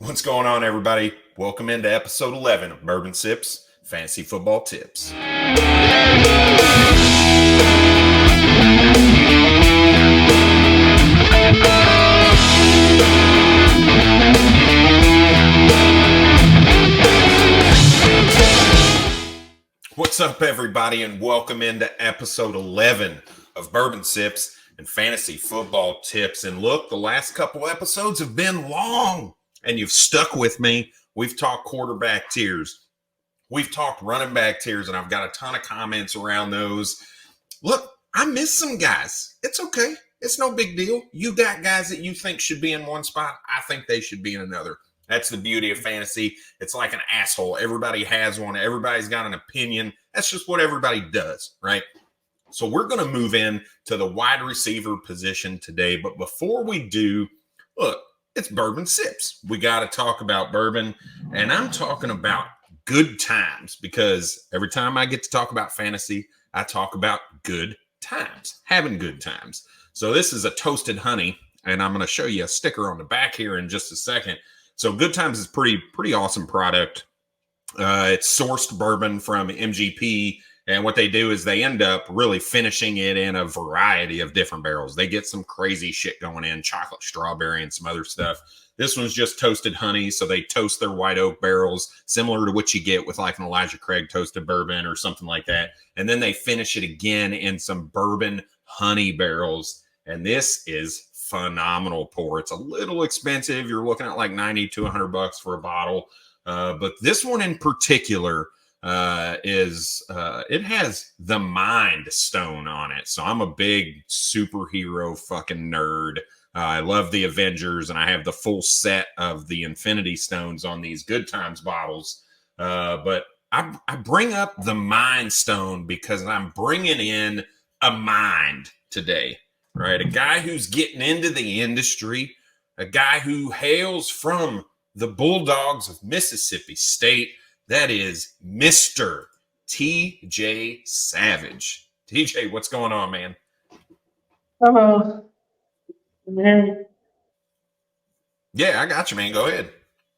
What's going on, everybody? Welcome into episode 11 of Bourbon Sips Fantasy Football Tips. What's up, everybody, and welcome into episode 11 of Bourbon Sips and Fantasy Football Tips. And look, the last couple episodes have been long, and you've stuck with me. We've talked quarterback tiers. We've talked running back tiers, and I've got a ton of comments around those. Look, I miss some guys. It's okay. It's no big deal. You got guys that you think should be in one spot. I think they should be in another. That's the beauty of fantasy. It's like an asshole. Everybody has one. Everybody's got an opinion. That's just what everybody does, right? So we're going to move in to the wide receiver position today. But before we do, look, it's Bourbon Sips. We got to talk about bourbon. And I'm talking about good times, because every time I get to talk about fantasy, I talk about good times, having good times. So this is a Toasted Honey, and I'm going to show you a sticker on the back here in just a second. So Good Times is pretty awesome product. It's sourced bourbon from MGP, and what they do is they end up really finishing it in a variety of different barrels. They get some crazy shit going in, chocolate, strawberry, and some other stuff. This one's just toasted honey, so they toast their white oak barrels, similar to what you get with like an Elijah Craig toasted bourbon or something like that. And then they finish it again in some bourbon honey barrels, and this is phenomenal pour. It's a little expensive. You're looking at like 90 to 100 bucks for a bottle. But this one in particular it has the Mind Stone on it. So I'm a big superhero fucking nerd. I love the Avengers, and I have the full set of the Infinity Stones on these Good Times bottles. But I bring up the Mind Stone because I'm bringing in a mind today, right? A guy who's getting into the industry, a guy who hails from the Bulldogs of Mississippi State. That is Mr. TJ Savage. TJ, what's going on, man? Hello. Can you hear me? Yeah, I got you, man. Go ahead.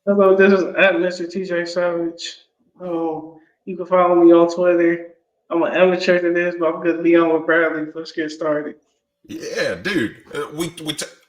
Hello, this is at Mr. TJ Savage. You can follow me on Twitter. I'm an amateur to this, but I'm good to be on with Bradley. Let's get started. Yeah, dude.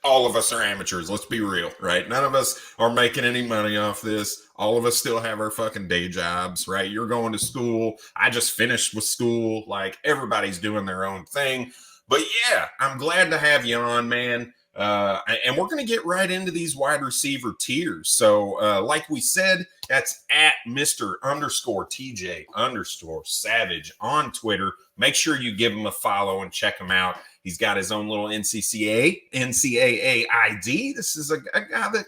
All of us are amateurs. Let's be real, right? None of us are making any money off this. All of us still have our fucking day jobs, right? You're going to school. I just finished with school. Like, everybody's doing their own thing. But yeah, I'm glad to have you on, man. And we're going to get right into these wide receiver tiers. So, like we said, that's at Mr._TJ_Savage on Twitter. Make sure you give him a follow and check him out. He's got his own little NCAA ID. This is a guy that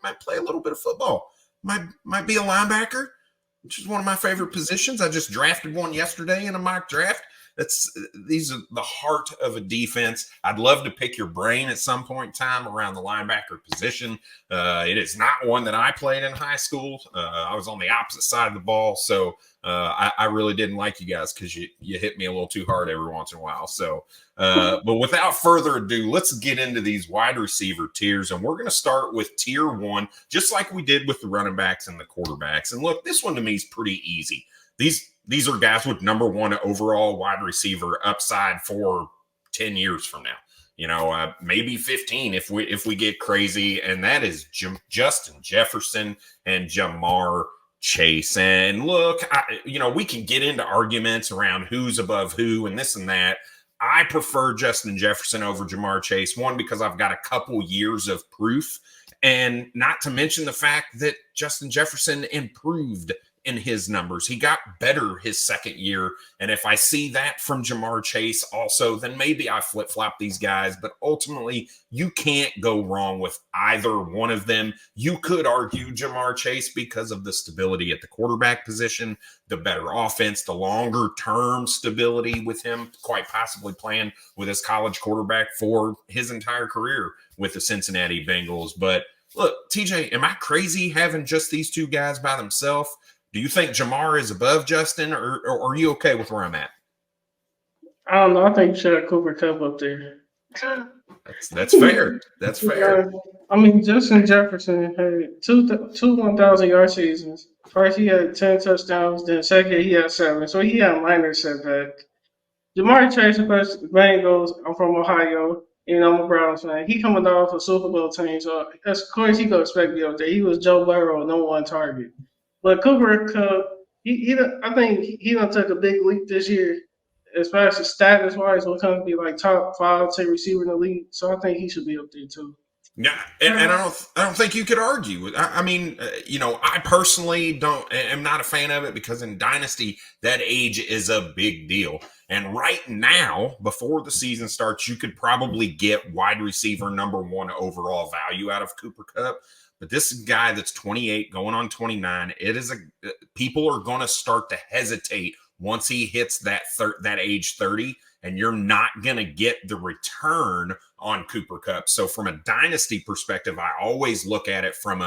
might play a little bit of football. Might be a linebacker, which is one of my favorite positions. I just drafted one yesterday in a mock draft. These are the heart of a defense. I'd love to pick your brain at some point in time around the linebacker position. It is not one that I played in high school. I was on the opposite side of the ball, so I really didn't like you guys because you hit me a little too hard every once in a while. So, but without further ado, let's get into these wide receiver tiers, and we're going to start with tier one, just like we did with the running backs and the quarterbacks. And look, this one to me is pretty easy. These are guys with number one overall wide receiver upside for 10 years from now. You know, maybe 15 if we get crazy, and that is Justin Jefferson and Ja'Marr Chase. And look, we can get into arguments around who's above who and this and that. I prefer Justin Jefferson over Ja'Marr Chase, one, because I've got a couple years of proof, and not to mention the fact that Justin Jefferson improved in his numbers. He got better his second year. And if I see that from Ja'Marr Chase also, then maybe I flip-flop these guys. But ultimately, you can't go wrong with either one of them. You could argue Ja'Marr Chase because of the stability at the quarterback position, the better offense, the longer-term stability with him, quite possibly playing with his college quarterback for his entire career with the Cincinnati Bengals. But look, TJ, am I crazy having just these two guys by themselves? Do you think Ja'Marr is above Justin, or are you okay with where I'm at? I don't know. I think you should have Cooper Kupp up there. That's fair. That's fair. I mean, Justin Jefferson had two 1,000-yard seasons. First, he had 10 touchdowns. Then, second, he had 7. So he had minor setback. Jamar Chase, of course, Bengals. I'm from Ohio. I'm a Browns fan. He coming off a Super Bowl team, so of course he could expect to be up there. He was Joe Burrow, number one target. But Cooper Cup, I think he done took a big leap this year, as far as status wise, when it comes to be like top 5 receiver in the league. So I think he should be up there too. Yeah, and I don't think you could argue. I mean, I personally am not a fan of it because in Dynasty that age is a big deal. And right now, before the season starts, you could probably get wide receiver number 1 overall value out of Cooper Kupp. But this guy that's 28 going on 29, people are going to start to hesitate once he hits that age 30, and you're not going to get the return on Cooper Kupp. So from a dynasty perspective, I always look at it from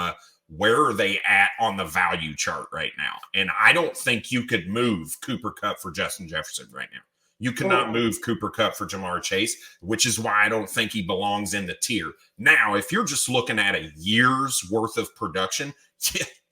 where are they at on the value chart right now? And I don't think you could move Cooper Kupp for Justin Jefferson right now. You cannot move Cooper Kupp for Jamar Chase, which is why I don't think he belongs in the tier. Now, if you're just looking at a year's worth of production,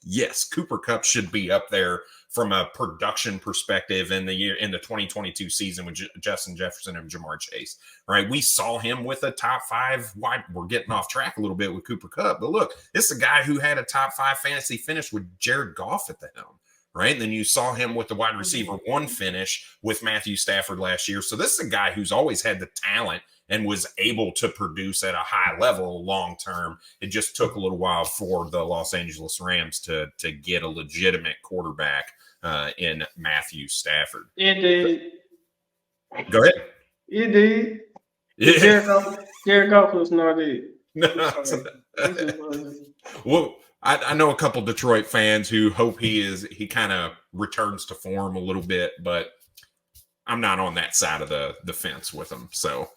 yes, Cooper Kupp should be up there from a production perspective in the 2022 season with Justin Jefferson and Jamar Chase. Right? We saw him with a top 5 wide. We're getting off track a little bit with Cooper Kupp, but look, this is a guy who had a top 5 fantasy finish with Jared Goff at the helm. Right. And then you saw him with the wide receiver 1 finish with Matthew Stafford last year. So this is a guy who's always had the talent and was able to produce at a high level long term. It just took a little while for the Los Angeles Rams to get a legitimate quarterback in Matthew Stafford. It did. Go ahead. It did. Yeah. Jared Goff was not it. Well, I know a couple Detroit fans who hope he kind of returns to form a little bit, but I'm not on that side of the fence with him. So,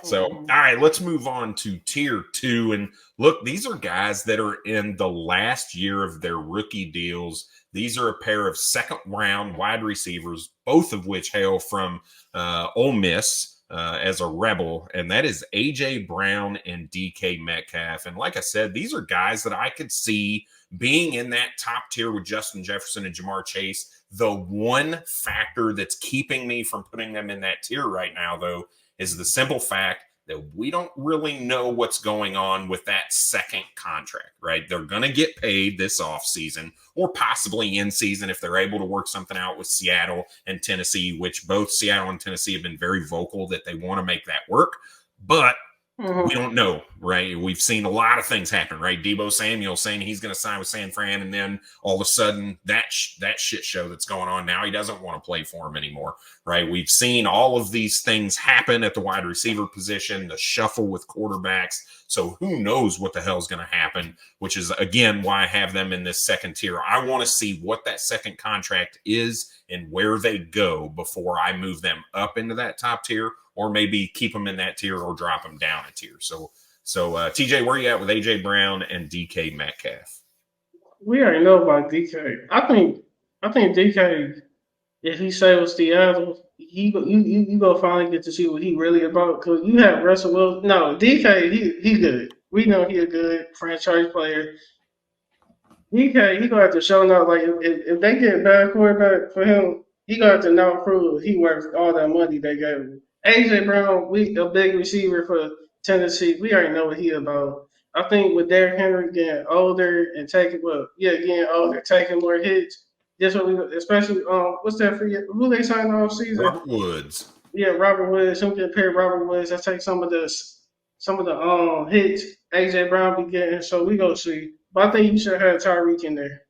all right, let's move on to tier 2. And look, these are guys that are in the last year of their rookie deals. These are a pair of second-round wide receivers, both of which hail from Ole Miss. As a Rebel, and that is A.J. Brown and DK Metcalf. And like I said, these are guys that I could see being in that top tier with Justin Jefferson and Jamar Chase. The one factor that's keeping me from putting them in that tier right now, though, is the simple fact that we don't really know what's going on with that second contract, right? They're going to get paid this offseason or possibly in season if they're able to work something out with Seattle and Tennessee, which both Seattle and Tennessee have been very vocal that they want to make that work. But we don't know, right? We've seen a lot of things happen, right? Deebo Samuel saying he's going to sign with San Fran, and then all of a sudden that shit show that's going on now, he doesn't want to play for him anymore, right? We've seen all of these things happen at the wide receiver position, the shuffle with quarterbacks. So who knows what the hell is going to happen, which is, again, why I have them in this second tier. I want to see what that second contract is and where they go before I move them up into that top tier, or maybe keep them in that tier or drop them down a tier. So TJ, where are you at with A.J. Brown and DK Metcalf? We already know about DK. I think DK, if he stays with Seattle, you go finally get to see what he really about. Because you have Russell Wilson. No, DK, he good. We know he a good franchise player. DK, he gonna have to show out. Like if they get a bad quarterback for him, he gonna have to now prove he worth all that money they gave him. A.J. Brown, a big receiver for Tennessee. We already know what he about. I think with Derrick Henry getting older and taking more hits. That's what we, especially what's that for? Who they signed off season? Robert Woods. Yeah, Robert Woods. Him getting paid Robert Woods. That take some of the hits A.J. Brown be getting. So we gonna see. But I think you should have Tyreek in there.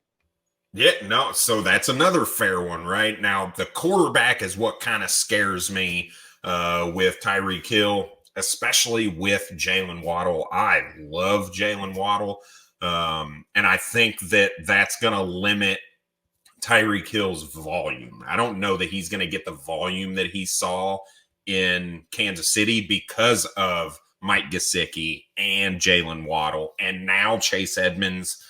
Yeah, no. So that's another fair one, right? Now the quarterback is what kind of scares me. With Tyreek Hill, especially with Jalen Waddle. I love Jalen Waddle. And I think that's going to limit Tyreek Hill's volume. I don't know that he's going to get the volume that he saw in Kansas City because of Mike Gesicki and Jalen Waddle, and now Chase Edmonds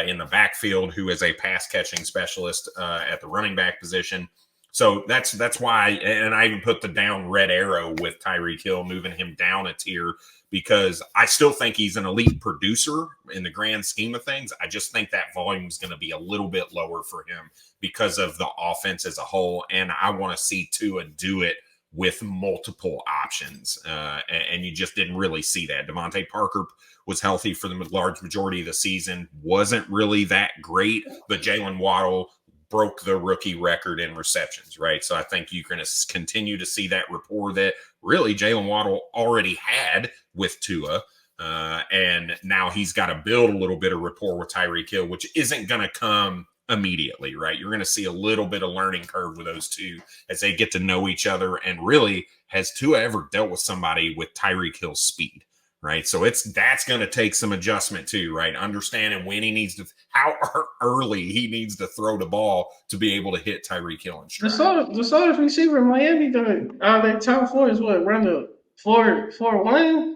in the backfield, who is a pass catching specialist at the running back position. So that's why, and I even put the down red arrow with Tyreek Hill, moving him down a tier, because I still think he's an elite producer in the grand scheme of things. I just think that volume is going to be a little bit lower for him because of the offense as a whole, and I want to see Tua do it with multiple options, and you just didn't really see that. Devontae Parker was healthy for the large majority of the season, wasn't really that great, but Jalen Waddle broke the rookie record in receptions, right? So I think you're going to continue to see that rapport that really Jalen Waddle already had with Tua. And now he's got to build a little bit of rapport with Tyreek Hill, which isn't going to come immediately, right? You're going to see a little bit of learning curve with those two as they get to know each other. And really, has Tua ever dealt with somebody with Tyreek Hill's speed? Right. So that's going to take some adjustment too, right? Understanding when he needs to, how early he needs to throw the ball to be able to hit Tyreek Hill in stride. The solid receiver in Miami doing their top four is what, around the 4.41,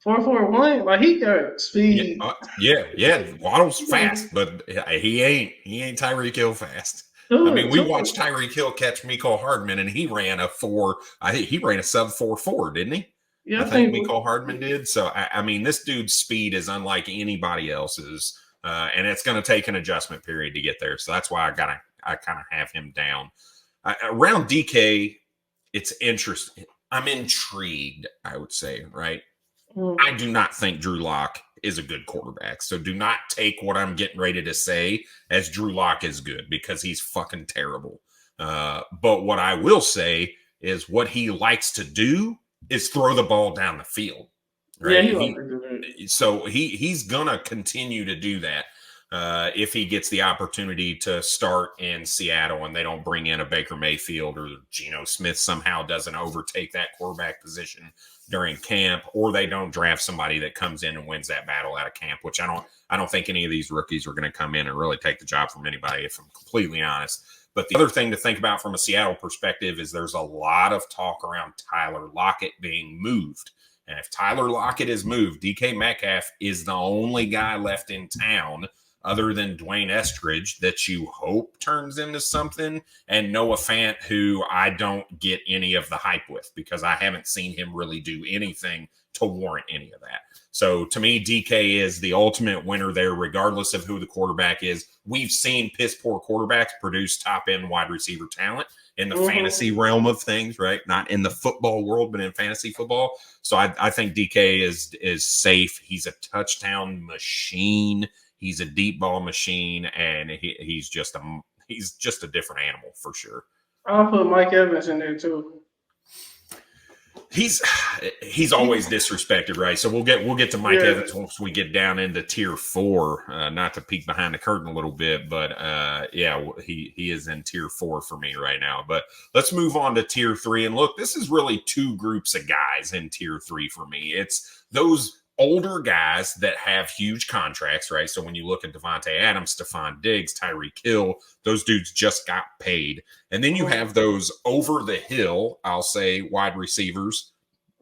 4.41. Like he got speed. Yeah. Waddle's fast, but he ain't Tyreek Hill fast. I mean, we watched Tyreek Hill catch Mecole Hardman, and he ran a sub 4.4, didn't he? Yeah, I think Mecole Hardman did. So, I mean, this dude's speed is unlike anybody else's, and it's going to take an adjustment period to get there. So that's why I kind of have him down. Around DK, it's interesting. I'm intrigued, I would say, right? I do not think Drew Lock is a good quarterback. So do not take what I'm getting ready to say as Drew Lock is good, because he's fucking terrible. But what I will say is what he likes to do is throw the ball down the field. Right? Yeah, so he's gonna continue to do that if he gets the opportunity to start in Seattle and they don't bring in a Baker Mayfield, or Geno Smith somehow doesn't overtake that quarterback position during camp, or they don't draft somebody that comes in and wins that battle out of camp, which I don't think any of these rookies are going to come in and really take the job from anybody, if I'm completely honest. But the other thing to think about from a Seattle perspective is there's a lot of talk around Tyler Lockett being moved. And if Tyler Lockett is moved, DK Metcalf is the only guy left in town other than Dwayne Estridge that you hope turns into something, and Noah Fant, who I don't get any of the hype with because I haven't seen him really do anything to warrant any of that. So to me, DK is the ultimate winner there, regardless of who the quarterback is. We've seen piss poor quarterbacks produce top end wide receiver talent in the fantasy realm of things, right? Not in the football world, but in fantasy football. So I think DK is safe. He's a touchdown machine. He's a deep ball machine, and he's just a different animal for sure. I'll put Mike Evans in there too. He's always disrespected, right? So we'll get to Mike Evans once we get down into tier 4. Not to peek behind the curtain a little bit, but he is in tier 4 for me right now. But let's move on to tier 3. And look, this is really two groups of guys in tier 3 for me. It's those older guys that have huge contracts, right? So when you look at Devontae Adams, Stephon Diggs, Tyreek Hill, those dudes just got paid. And then you have those over the hill, I'll say, wide receivers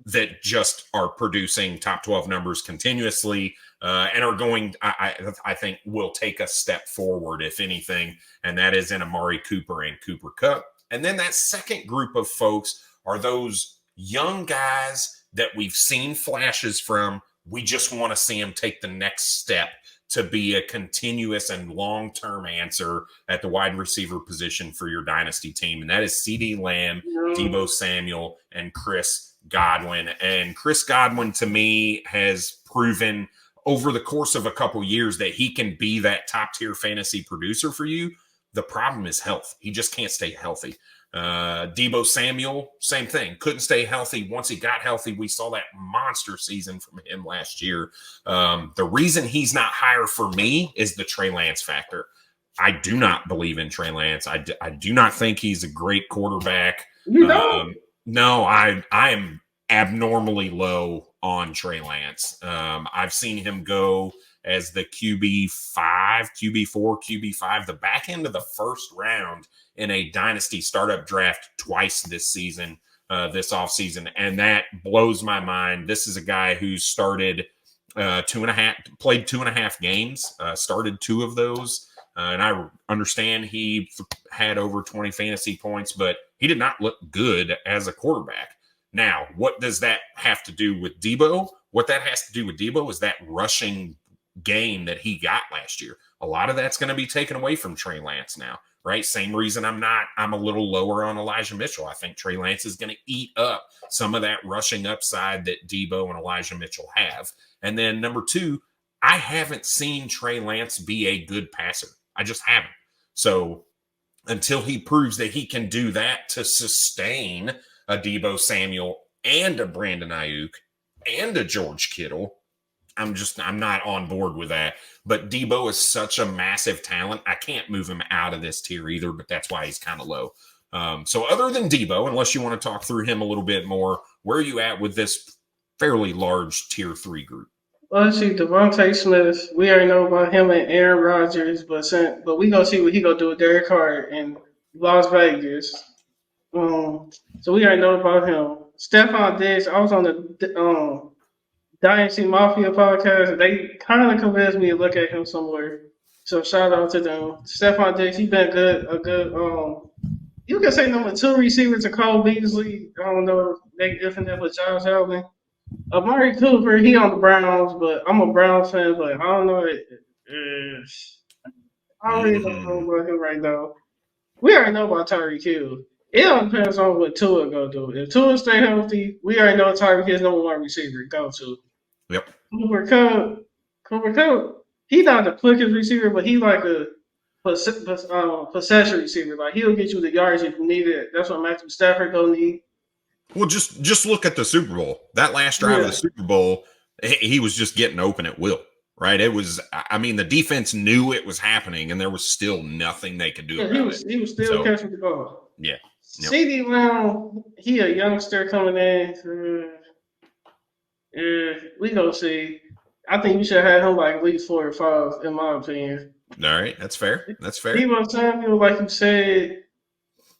that just are producing top 12 numbers continuously and are going, I think, will take a step forward, if anything, and that is in Amari Cooper and Cooper Kupp. And then that second group of folks are those young guys that we've seen flashes from. We just want to see him take the next step to be a continuous and long-term answer at the wide receiver position for your dynasty team. And that is CeeDee Lamb, Deebo Samuel, and Chris Godwin. And Chris Godwin, to me, has proven over the course of a couple years that he can be that top-tier fantasy producer for you. The problem is health. He just can't stay healthy. Deebo Samuel, same thing. Couldn't stay healthy. Once he got healthy, we saw that monster season from him last year. The reason he's not higher for me is the Trey Lance factor. I do not believe in Trey Lance. I do not think he's a great quarterback. No, I am abnormally low on Trey Lance. I've seen him go as the QB4, QB5, the back end of the first round in a dynasty startup draft twice this season, this offseason. And that blows my mind. This is a guy who started played 2.5 games, started 2 of those, And I understand he had over 20 fantasy points, but he did not look good as a quarterback. Now, what does that have to do with Debo? What that has to do with Debo is that rushing game that he got last year. A lot of that's going to be taken away from Trey Lance now, right? Same reason I'm a little lower on Elijah Mitchell. I think Trey Lance is going to eat up some of that rushing upside that Debo and Elijah Mitchell have. And then number two, I haven't seen Trey Lance be a good passer. I just haven't. So until he proves that he can do that to sustain a Debo Samuel and a Brandon Ayuk and a George Kittle, I'm not on board with that. But Debo is such a massive talent. I can't move him out of this tier either, but that's why he's kind of low. So other than Debo, unless you want to talk through him a little bit more, where are you at with this fairly large tier 3 group? Well, let's see, Devontae Smith. We already know about him and Aaron Rodgers, but we gonna see what he gonna do with Derek Carr in Las Vegas. So we already know about him. Stephon Diggs. I was on the Dynasty Mafia podcast, and they kind of convinced me to look at him somewhere. So shout out to them. Stephon Diggs. He's been a good. You can say number 2 receiver to Cole Beasley. I don't know if that was Josh Allen. Amari Cooper, he on the Browns, but I'm a Browns fan, but I don't know. I really don't know about him right now. We already know about Tyreek Hill. It all depends on what Tua go do. If Tua stay healthy, we already know Tyreek Hill's number 1 receiver. Go to. Yep. Cooper Kupp, he's not the quickest receiver, but he like a possession receiver. Like he'll get you the yards if you need it. That's what Matthew Stafford gonna need. Well, just look at the Super Bowl. That last drive of the Super Bowl, he was just getting open at will, right? It was, I mean, the defense knew it was happening, and there was still nothing they could do about it. He was still catching the ball. Yeah. Yep. CeeDee Lamb, he a youngster coming in. We gonna see. I think we should have him like at least 4 or 5, in my opinion. All right, that's fair. That's fair. Debo Samuel, like you said,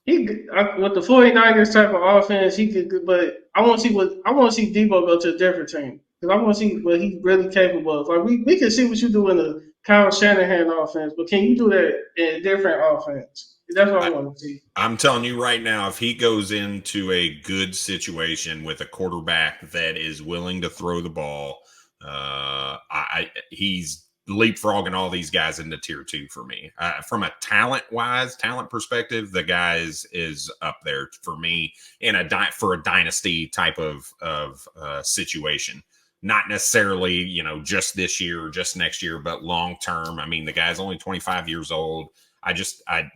with the 49ers type of offense, he could. But I want to see Debo go to a different team because I want to see what he's really capable of. Like we can see what you do in the Kyle Shanahan offense, but can you do that in a different offense? That's what I want to see. I'm telling you right now, if he goes into a good situation with a quarterback that is willing to throw the ball, he's leapfrogging all these guys into tier 2 for me. From a talent perspective, the guy is up there for me in for a dynasty type of situation. Not necessarily, just this year or just next year, but long term. I mean, the guy's only 25 years old.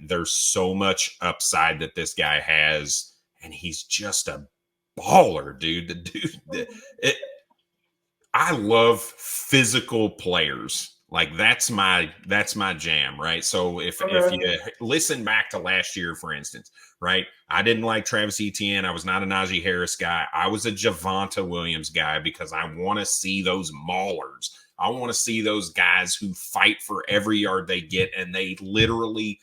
There's so much upside that this guy has, and he's just a baller, dude. I love physical players. Like that's my jam, right? So if you listen back to last year, for instance, right? I didn't like Travis Etienne. I was not a Najee Harris guy. I was a Javonte Williams guy because I want to see those maulers. I want to see those guys who fight for every yard they get and they literally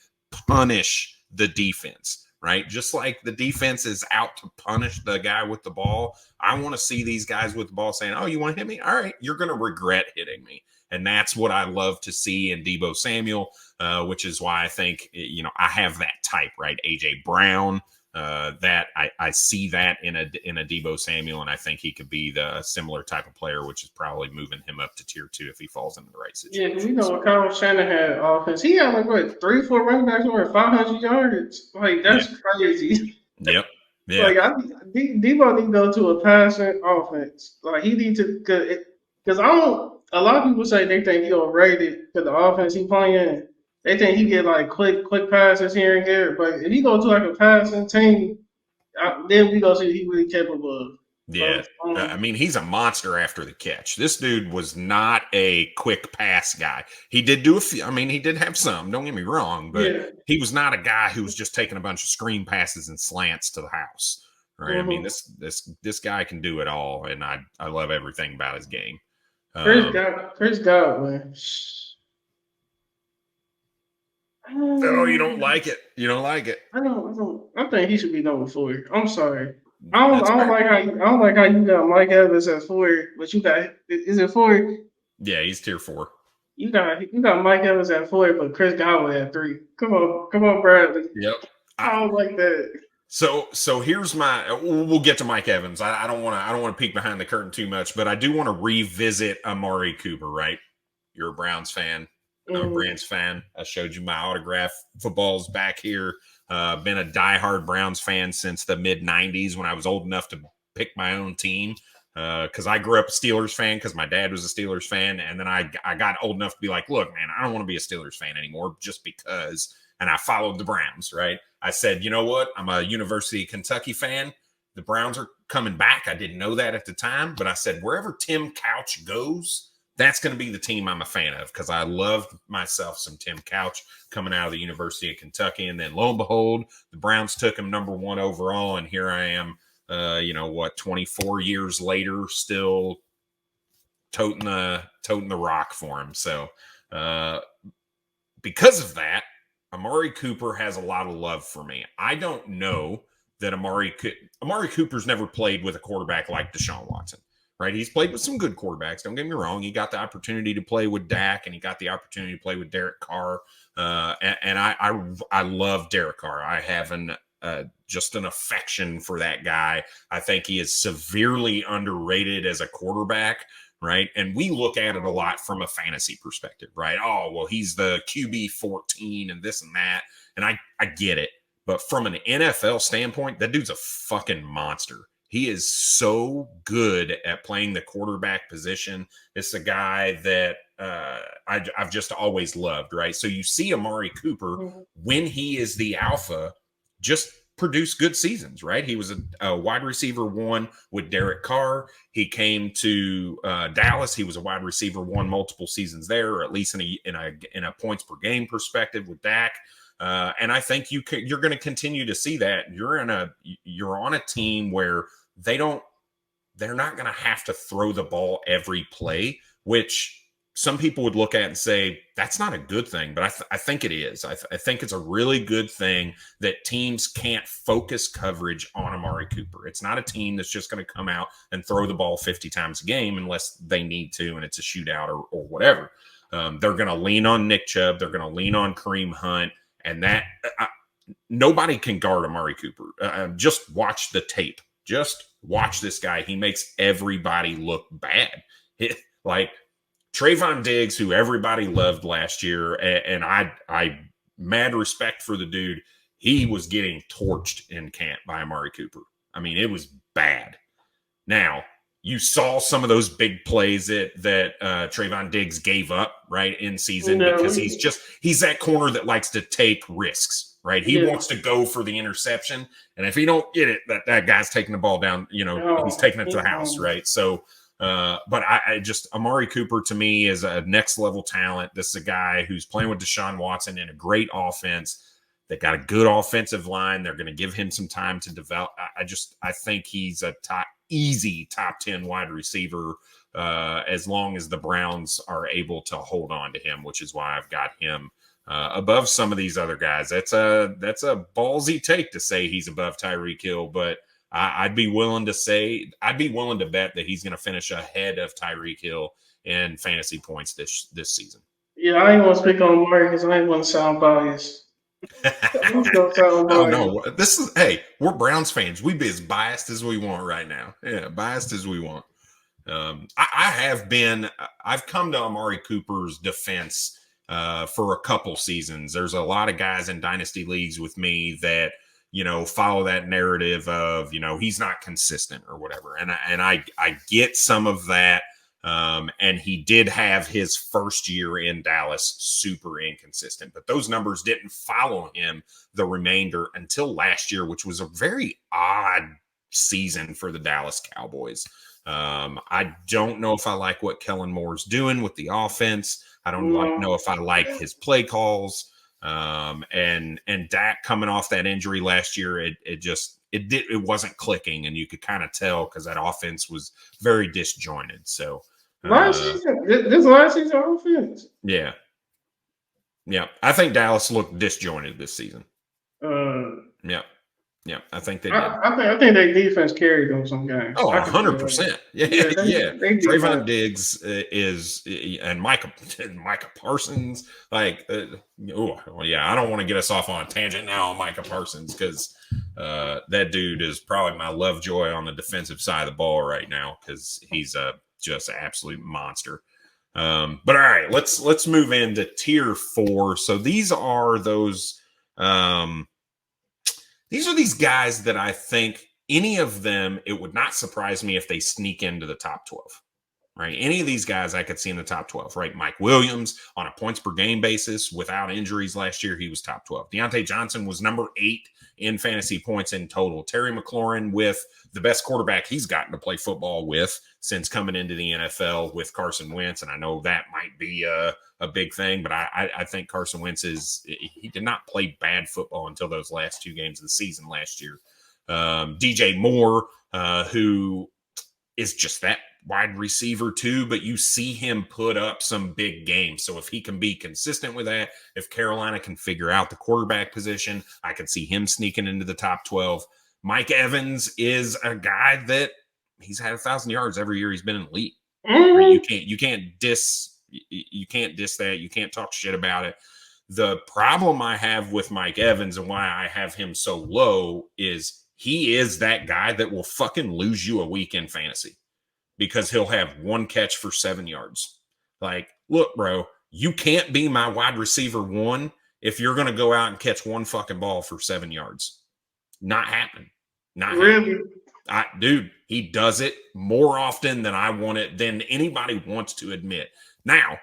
punish the defense, right? Just like the defense is out to punish the guy with the ball. I want to see these guys with the ball saying, oh, you want to hit me? All right, you're going to regret hitting me. And that's what I love to see in Debo Samuel, which is why I think, I have that type, right? A.J. Brown, that I see that in a Debo Samuel, and I think he could be the similar type of player, which is probably moving him up to tier 2 if he falls into the right situation. Yeah, Kyle Shanahan offense. He had 3-4 running backs over 500 yards. Like that's crazy. Yep. Yeah. Like Debo need to go to a passing offense. Like he needs to, because a lot of people say they think he overrated because the offense he playing. They think he get like quick passes here and there. But if he go to like a passing team, then we go see what he really capable of. Yeah. I mean, he's a monster after the catch. This dude was not a quick pass guy. He did do a few. I mean, he did have some. Don't get me wrong. But he was not a guy who was just taking a bunch of screen passes and slants to the house. Right. Mm-hmm. I mean, this guy can do it all. And I love everything about his game. Chris Godwin. Oh, you don't like it. You don't like it. I don't. I think he should be number 4. I'm sorry. I don't like how you got Mike Evans at 4, but you got, is it 4? Yeah, he's tier 4. You got Mike Evans at 4, but Chris Godwin at 3. Come on, Bradley. Yep. I don't like that. So here's my. We'll get to Mike Evans. I don't want to peek behind the curtain too much, but I do want to revisit Amari Cooper. Right, you're a Browns fan. I'm a Browns fan. I showed you my autograph footballs back here. Been a diehard Browns fan since the mid '90s when I was old enough to pick my own team. Because I grew up a Steelers fan because my dad was a Steelers fan, and then I got old enough to be like, look, man, I don't want to be a Steelers fan anymore just because. And I followed the Browns, right? I said, you know what? I'm a University of Kentucky fan. The Browns are coming back. I didn't know that at the time, but I said, wherever Tim Couch goes, that's going to be the team I'm a fan of because I loved myself some Tim Couch coming out of the University of Kentucky. And then lo and behold, the Browns took him number 1 overall. And here I am, 24 years later, still toting the rock for him. So because of that, Amari Cooper has a lot of love for me. I don't know that Amari Cooper's never played with a quarterback like Deshaun Watson, right? He's played with some good quarterbacks. Don't get me wrong. He got the opportunity to play with Dak, and he got the opportunity to play with Derek Carr. And I love Derek Carr. I have just an affection for that guy. I think he is severely underrated as a quarterback. Right. And we look at it a lot from a fantasy perspective, right? Oh, well, he's the QB 14 and this and that. And I get it. But from an NFL standpoint, that dude's a fucking monster. He is so good at playing the quarterback position. It's a guy that I've just always loved, right? So you see Amari Cooper, when he is the alpha, just produce good seasons, right? He was a wide receiver 1 with Derek Carr. He came to Dallas. He was a wide receiver 1 multiple seasons there, or at least in a points per game perspective with Dak. And I think you're going to continue to see that. You're on a team where they're not going to have to throw the ball every play, which some people would look at and say that's not a good thing, but I think it is. I think it's a really good thing that teams can't focus coverage on Amari Cooper. It's not a team that's just going to come out and throw the ball 50 times a game unless they need to and it's a shootout or whatever. They're going to lean on Nick Chubb. They're going to lean on Kareem Hunt, and that nobody can guard Amari Cooper. Just watch the tape. Just watch this guy. He makes everybody look bad. Like Trayvon Diggs, who everybody loved last year, and I mad respect for the dude. He was getting torched in camp by Amari Cooper. I mean, it was bad. Now, you saw some of those big plays that Trayvon Diggs gave up, right, in season because he's that corner that likes to take risks, right? He wants to go for the interception, and if he don't get it, that guy's taking the ball down, he's taking it to the house, right? So but I just Amari Cooper to me is a next level talent. This is a guy who's playing with Deshaun Watson in a great offense. They got a good offensive line. They're going to give him some time to develop. I think he's a easy top 10 wide receiver as long as the Browns are able to hold on to him, which is why I've got him above some of these other guys. That's a ballsy take to say he's above Tyreek Hill, but I'd be willing to bet that he's going to finish ahead of Tyreek Hill in fantasy points this season. Yeah, I ain't want to speak on Mark because I ain't want to sound biased. Oh no, we're Browns fans. We be as biased as we want right now. Yeah, biased as we want. I've come to Amari Cooper's defense for a couple seasons. There's a lot of guys in dynasty leagues with me that follow that narrative of he's not consistent or whatever, and I get some of that. And he did have his first year in Dallas super inconsistent, but those numbers didn't follow him the remainder until last year, which was a very odd season for the Dallas Cowboys. I don't know if I like what Kellen Moore's doing with the offense. I don't know if I like his play calls. And Dak coming off that injury last year, it wasn't clicking, and you could kind of tell because that offense was very disjointed. So last season offense. Yeah. I think Dallas looked disjointed this season. Yeah. Yeah, I think they did. I think their defense carried them some games. Oh, I can feel that. 100%. Yeah, Yeah, yeah. they did Trayvon that. Diggs is, and Micah Parsons. Like, well, yeah, I don't want to get us off on a tangent now on Micah Parsons because that dude is probably my lovejoy on the defensive side of the ball right now because he's just an absolute monster. But all right, let's move into tier 4. So these are those. These are these guys that I think any of them, it would not surprise me if they sneak into the top 12, right? Any of these guys I could see in the top 12, right? Mike Williams on a points per game basis without injuries last year, he was top 12. Deontay Johnson was number 8 in fantasy points in total. Terry McLaurin with the best quarterback he's gotten to play football with since coming into the NFL with Carson Wentz. And I know that might be a big thing, but I think Carson Wentz he did not play bad football until those last 2 games of the season last year. DJ Moore, who is just that wide receiver too, but you see him put up some big games. So if he can be consistent with that, if Carolina can figure out the quarterback position, I could see him sneaking into the top 12. Mike Evans is a guy that he's had 1,000 yards every year he's been in the league. Mm-hmm. Right? You can't diss that. You can't talk shit about it. The problem I have with Mike Evans and why I have him so low is he is that guy that will fucking lose you a week in fantasy because he'll have 1 catch for 7 yards. Like, look, bro, you can't be my wide receiver 1 if you're going to go out and catch 1 fucking ball for 7 yards. Not happening. Not really? happening. Dude, he does it more often than anybody wants to admit. Now,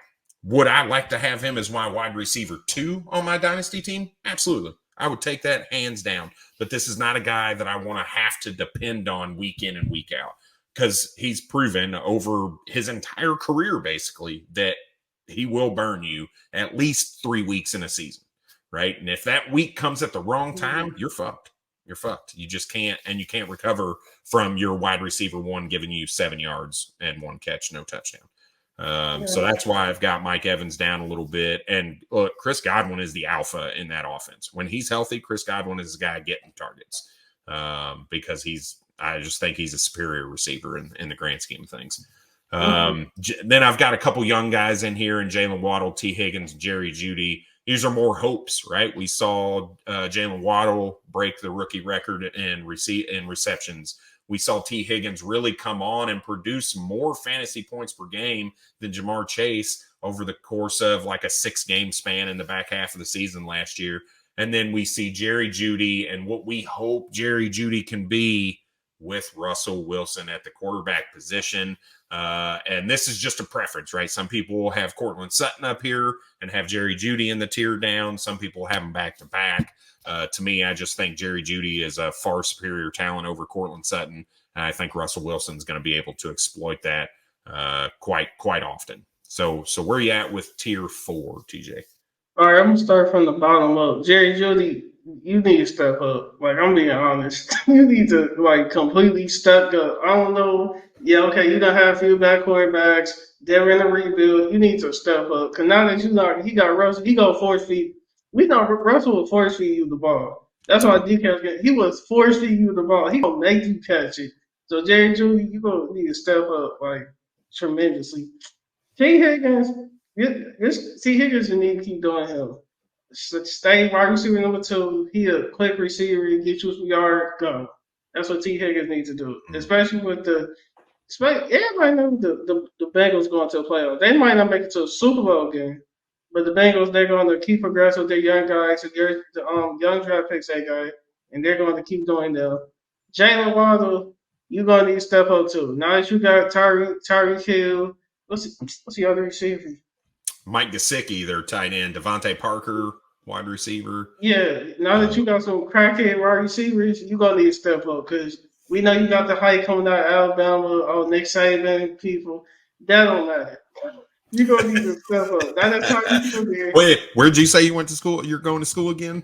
would I like to have him as my wide receiver 2 on my dynasty team? Absolutely. I would take that hands down. But this is not a guy that I want to have to depend on week in and week out because he's proven over his entire career, basically, that he will burn you at least 3 weeks in a season, right? And if that week comes at the wrong time, you're fucked. You're fucked. You just can't, and you can't recover from your wide receiver 1 giving you 7 yards and 1 catch, no touchdown. So that's why I've got Mike Evans down a little bit. And look, Chris Godwin is the alpha in that offense. When he's healthy, Chris Godwin is the guy getting targets because I just think he's a superior receiver in the grand scheme of things. Then I've got a couple young guys in here, and Jalen Waddle, T. Higgins, Jerry Jeudy. These are more hopes, right? We saw Jalen Waddle break the rookie record in receptions. We saw T. Higgins really come on and produce more fantasy points per game than Jamar Chase over the course of like a 6-game span in the back half of the season last year. And then we see Jerry Jeudy and what we hope Jerry Jeudy can be with Russell Wilson at the quarterback position. And this is just a preference, right? Some people will have Cortland Sutton up here and have Jerry Jeudy in the tier down. Some people have them back to back. To me, I just think Jerry Jeudy is a far superior talent over Cortland Sutton. And I think Russell Wilson's going to be able to exploit that quite often. So where are you at with tier 4, TJ? All right, I'm going to start from the bottom up. Jerry Jeudy, you need to step up. Like, I'm being honest. You need to, like, completely step up. I don't know. Yeah, okay, you don't have a few back quarterbacks. They're in a rebuild. You need to step up. Because now that you know he got Russell, he going to force feed. We know Russell will force feed you the ball. That's why DK he was force feed you the ball. He going to make you catch it. So, Jerry Jeudy, you going to need to step up, like, tremendously. T. Higgins, T. Higgins, you need to keep doing him. Stay wide receiver number 2. He a quick receiver, get you some yards, go. That's what T. Higgins needs to do. Especially with everybody knows the Bengals going to a playoff. They might not make it to a Super Bowl game, but the Bengals, they're going to keep progressing with their young guys, the young draft picks they got, and they're going to keep doing that. Jalen Waddle, you're going to need to step up too. Now that you got Tyreek Hill, what's the other receiver? Mike Gesicki, their tight end. Devontae Parker, wide receiver. Yeah, now that you got some crackhead wide receivers, you're going to need to step up because we know you got the hype coming out of Alabama, Nick Saban, people. That don't matter. You're going to need to step up. That's how you feel there. Wait, where'd you say you went to school? You're going to school again?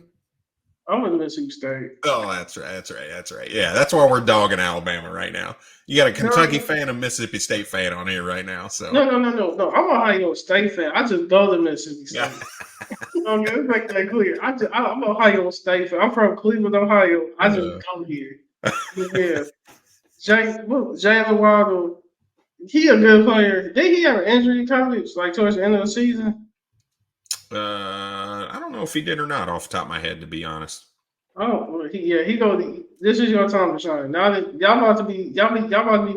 I'm in Mississippi State. Oh, that's right. Yeah, that's why we're dogging Alabama right now. You got a Kentucky fan, a Mississippi State fan on here right now. So No. I'm a Ohio State fan. I just go to Mississippi State. Okay, let's make that clear. I'm Ohio State fan. I'm from Cleveland, Ohio. I just Uh, come here. But yeah, Jalen Waddle, he a good player. Did he have an injury in college, like towards the end of the season? I don't know if he did or not off the top of my head, to be honest. Oh, well, he go. This is your time to shine. Now that y'all about to be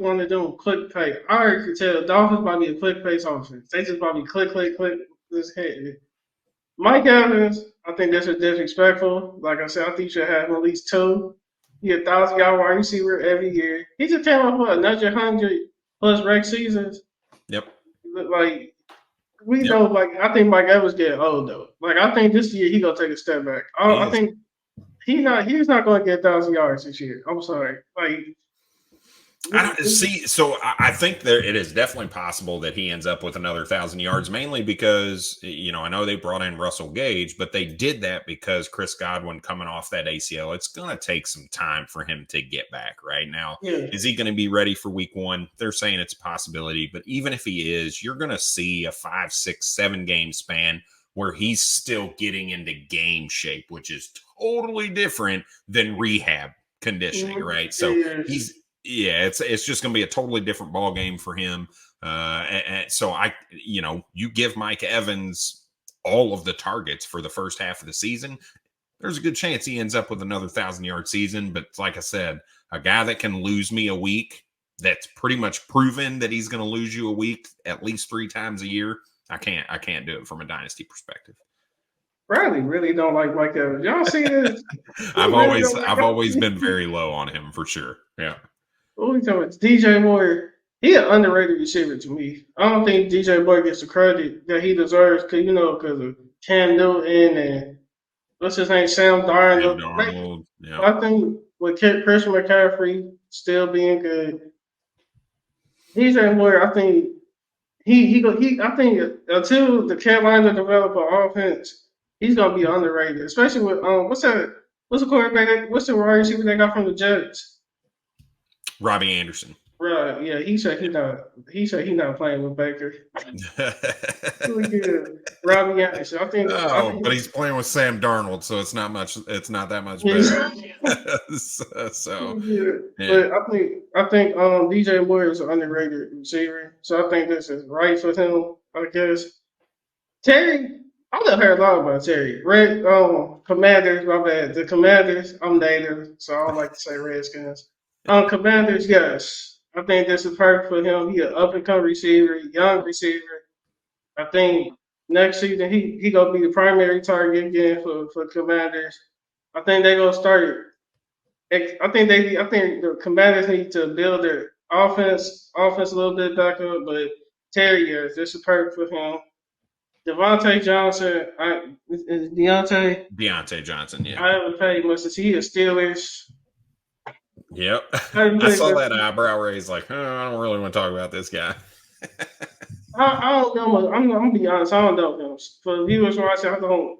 one of them quick pay. I already could tell Dolphins about to be a quick pace offense. They just about to be click, click, click. This hit. Mike Evans, I think this is disrespectful. Like I said, I think you should have at least two. He 1,000 yard wide receiver every year. He just came up with another 100+ rec seasons. Yep. Like we Yep. know, like I think Mike Evans getting old though. Like I think this year he gonna take a step back. He I is. think he's not going to get 1,000 yards this year. I'm sorry. Like, I don't see. So I think there it is definitely possible that he ends up with another 1,000 yards, mainly because I know they brought in Russell Gage, but they did that because Chris Godwin coming off that ACL. It's going to take some time for him to get back. Right now, yeah, is he going to be ready for Week 1? They're saying it's a possibility, but even if he is, you're going to see a 5, 6, 7 game span where he's still getting into game shape, which is totally different than rehab conditioning, right? So yeah, he's it's just going to be a totally different ball game for him. And so you give Mike Evans all of the targets for the first half of the season. There's a good chance he ends up with another 1,000-yard season. But like I said, a guy that can lose me a week, that's pretty much proven that he's going to lose you a week at least 3 times a year. I can't do it from a dynasty perspective. Bradley really don't like Mike Evans. Y'all see this? He I've really always don't like I've always him. been very low on him for sure. Yeah. What we talking about? DJ Moore. He an underrated receiver to me. I don't think DJ Moore gets the credit that he deserves because of Cam Newton and what's his name, Sam Sam Darnold. Darnold. Yeah. I think with Christian McCaffrey still being good, DJ Moore, I think I think until the Carolina develop an offense, he's gonna be underrated, especially with what's the quarterback, what's the wide receiver they got from the Jets? Robbie Anderson. Right, yeah, he said he not playing with Baker. Really good, Robbie Anderson. I Oh, but think he's playing with Sam Darnold, so it's not much. It's not that much he's better. So, yeah. yeah, But I think DJ Moore is an underrated receiver, so I think this is right for him. I guess Terry, I never heard a lot about Terry. Commanders, my bad. The Commanders, I'm native, so I don't like to say Redskins. Commanders, yes. I think this is perfect for him. He an up and coming receiver, young receiver. I think next season he gonna be the primary target again for Commanders. I think they gonna start. I think the Commanders need to build their offense a little bit back up. But Terry, yes, this is perfect for him. Devontae Johnson, is Deontay. Deontay Johnson. Yeah, I haven't paid much to see. He a Steelers. yep. I haven't I paid saw much. that eyebrow raise. Like, I don't really want to talk about this guy. I don't know. I'm gonna be honest. I don't know him. For viewers watching, I don't.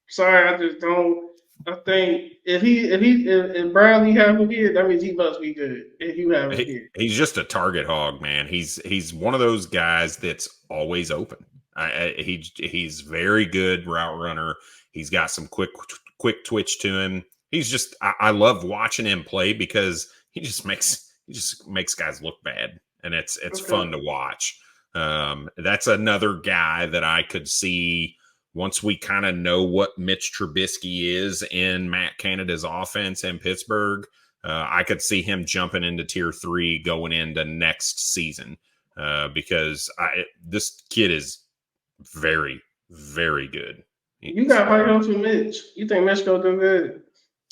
Sorry, I just don't. I think if Bradley have him here, that means he must be good. If you have him here, He's just a target hog, man. He's one of those guys that's always open. He's very good route runner. He's got some quick twitch to him. He's just I love watching him play because he just makes guys look bad, and it's okay. fun to watch. That's another guy that I could see once we kind of know what Mitch Trubisky is in Matt Canada's offense in Pittsburgh. I could see him jumping into tier 3 going into next season because this kid is very, very good. You got high hopes with Mitch. You think Mitch gonna do good?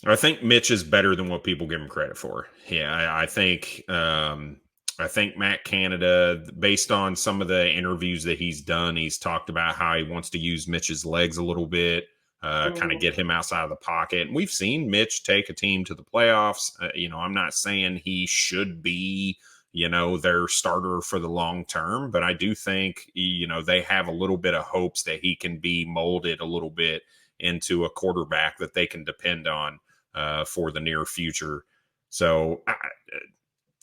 I think Mitch is better than what people give him credit for. Yeah, I think Matt Canada, based on some of the interviews that he's done, he's talked about how he wants to use Mitch's legs a little bit, kind of Mhm. get him outside of the pocket. And we've seen Mitch take a team to the playoffs. I'm not saying he should be, their starter for the long term, but I do think, they have a little bit of hopes that he can be molded a little bit into a quarterback that they can depend on for the near future. So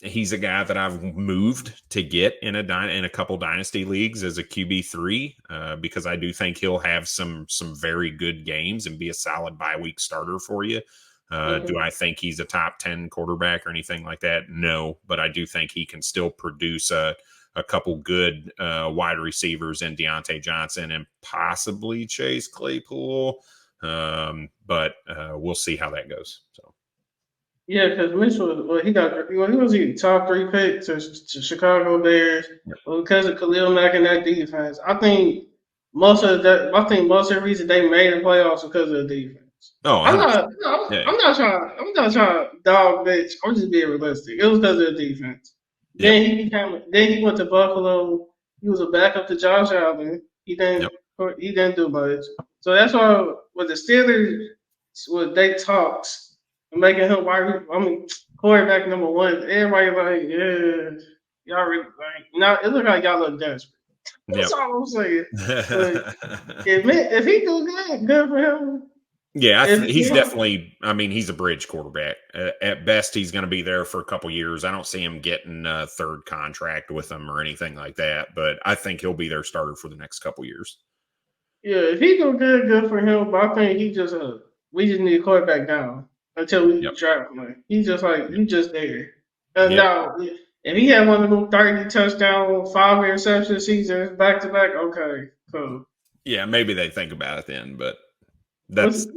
he's a guy that I've moved to get in a couple dynasty leagues as a QB3 because I do think he'll have some very good games and be a solid bye week starter for you. Do I think he's a top 10 quarterback or anything like that? No, but I do think he can still produce a couple good wide receivers in Deontay Johnson and possibly Chase Claypool. But we'll see how that goes. So. Yeah, because Mitchell, he was either top 3 pick to Chicago Bears, because of Khalil Mack and that defense. I think most of the reason they made the playoffs because of the defense. Oh, I'm not trying to dog bitch. I'm just being realistic. It was because of the defense. Then he went to Buffalo. He was a backup to Josh Allen. He didn't do much. So that's why with the Steelers, with they talks. Making him quarterback number 1. Everybody like, yeah, y'all really like. Now it look like y'all look desperate. That's all I'm saying. But if he do good for him. Yeah, he's definitely. I mean, he's a bridge quarterback. At best, he's going to be there for a couple years. I don't see him getting a third contract with them or anything like that. But I think he'll be their starter for the next couple years. Yeah, if he do good for him. But I think we just need a quarterback down. Until we draft him. He's just like, you just there. Now, if he had one of them 30 touchdown, 5 interception seasons back to back, okay, cool. Yeah, maybe they think about it then, but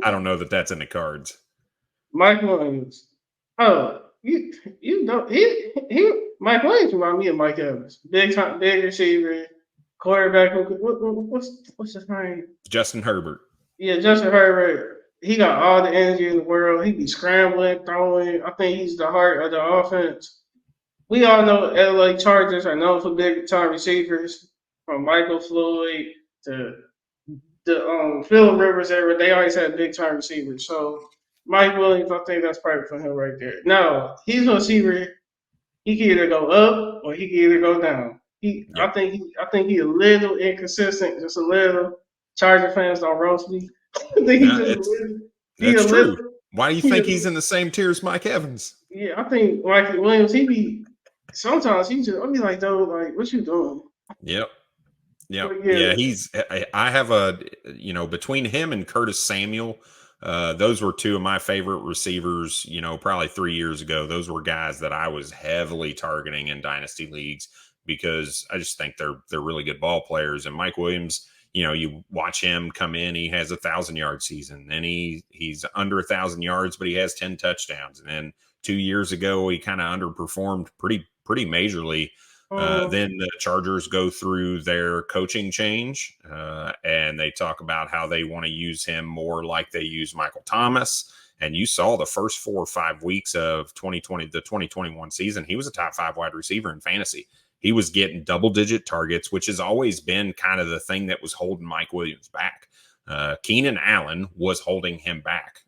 I don't know that that's in the cards. Mike Williams. Oh, you know Mike Williams remind me of Mike Evans. Big receiver, quarterback. What's his name? Justin Herbert. Yeah, Justin Herbert. He got all the energy in the world. He be scrambling, throwing. I think he's the heart of the offense. We all know LA Chargers are known for big time receivers, from Michael Floyd to the Phillip Rivers era. They always had big time receivers. So Mike Williams, I think that's perfect for him right there. Now he's a receiver. He can either go up or he can either go down. I think he's a little inconsistent, just a little. Charger fans don't roast me. That's true. Why do you think he's in the same tier as Mike Evans? Yeah, I think Mike Williams, sometimes I'll be like, though, like, what you doing? Yep. Yeah, I have between him and Curtis Samuel, those were 2 of my favorite receivers, probably 3 years ago. Those were guys that I was heavily targeting in dynasty leagues because I just think they're really good ball players. And Mike Williams, you watch him come in, he has 1,000-yard season, and he's under 1,000 yards, but he has 10 touchdowns. And then 2 years ago, he kind of underperformed pretty majorly. Then the Chargers go through their coaching change, and they talk about how they want to use him more like they use Michael Thomas. And you saw the first 4 or 5 weeks of the 2021 season, he was a top 5 wide receiver in fantasy. He was getting double-digit targets, which has always been kind of the thing that was holding Mike Williams back. Keenan Allen was holding him back,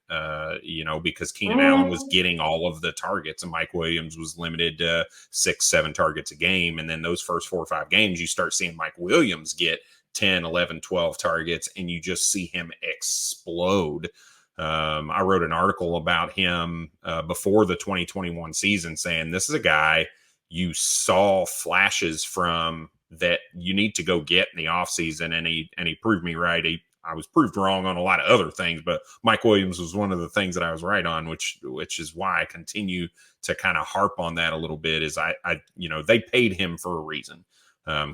because Keenan Allen was getting all of the targets and Mike Williams was limited to 6-7 targets a game. And then those first 4 or 5 games, you start seeing Mike Williams get 10, 11, 12 targets, and you just see him explode. I wrote an article about him before the 2021 season saying this is a guy you saw flashes from that you need to go get in the offseason. And he proved me right. I was proved wrong on a lot of other things, but Mike Williams was one of the things that I was right on, which is why I continue to kind of harp on that a little bit is they paid him for a reason.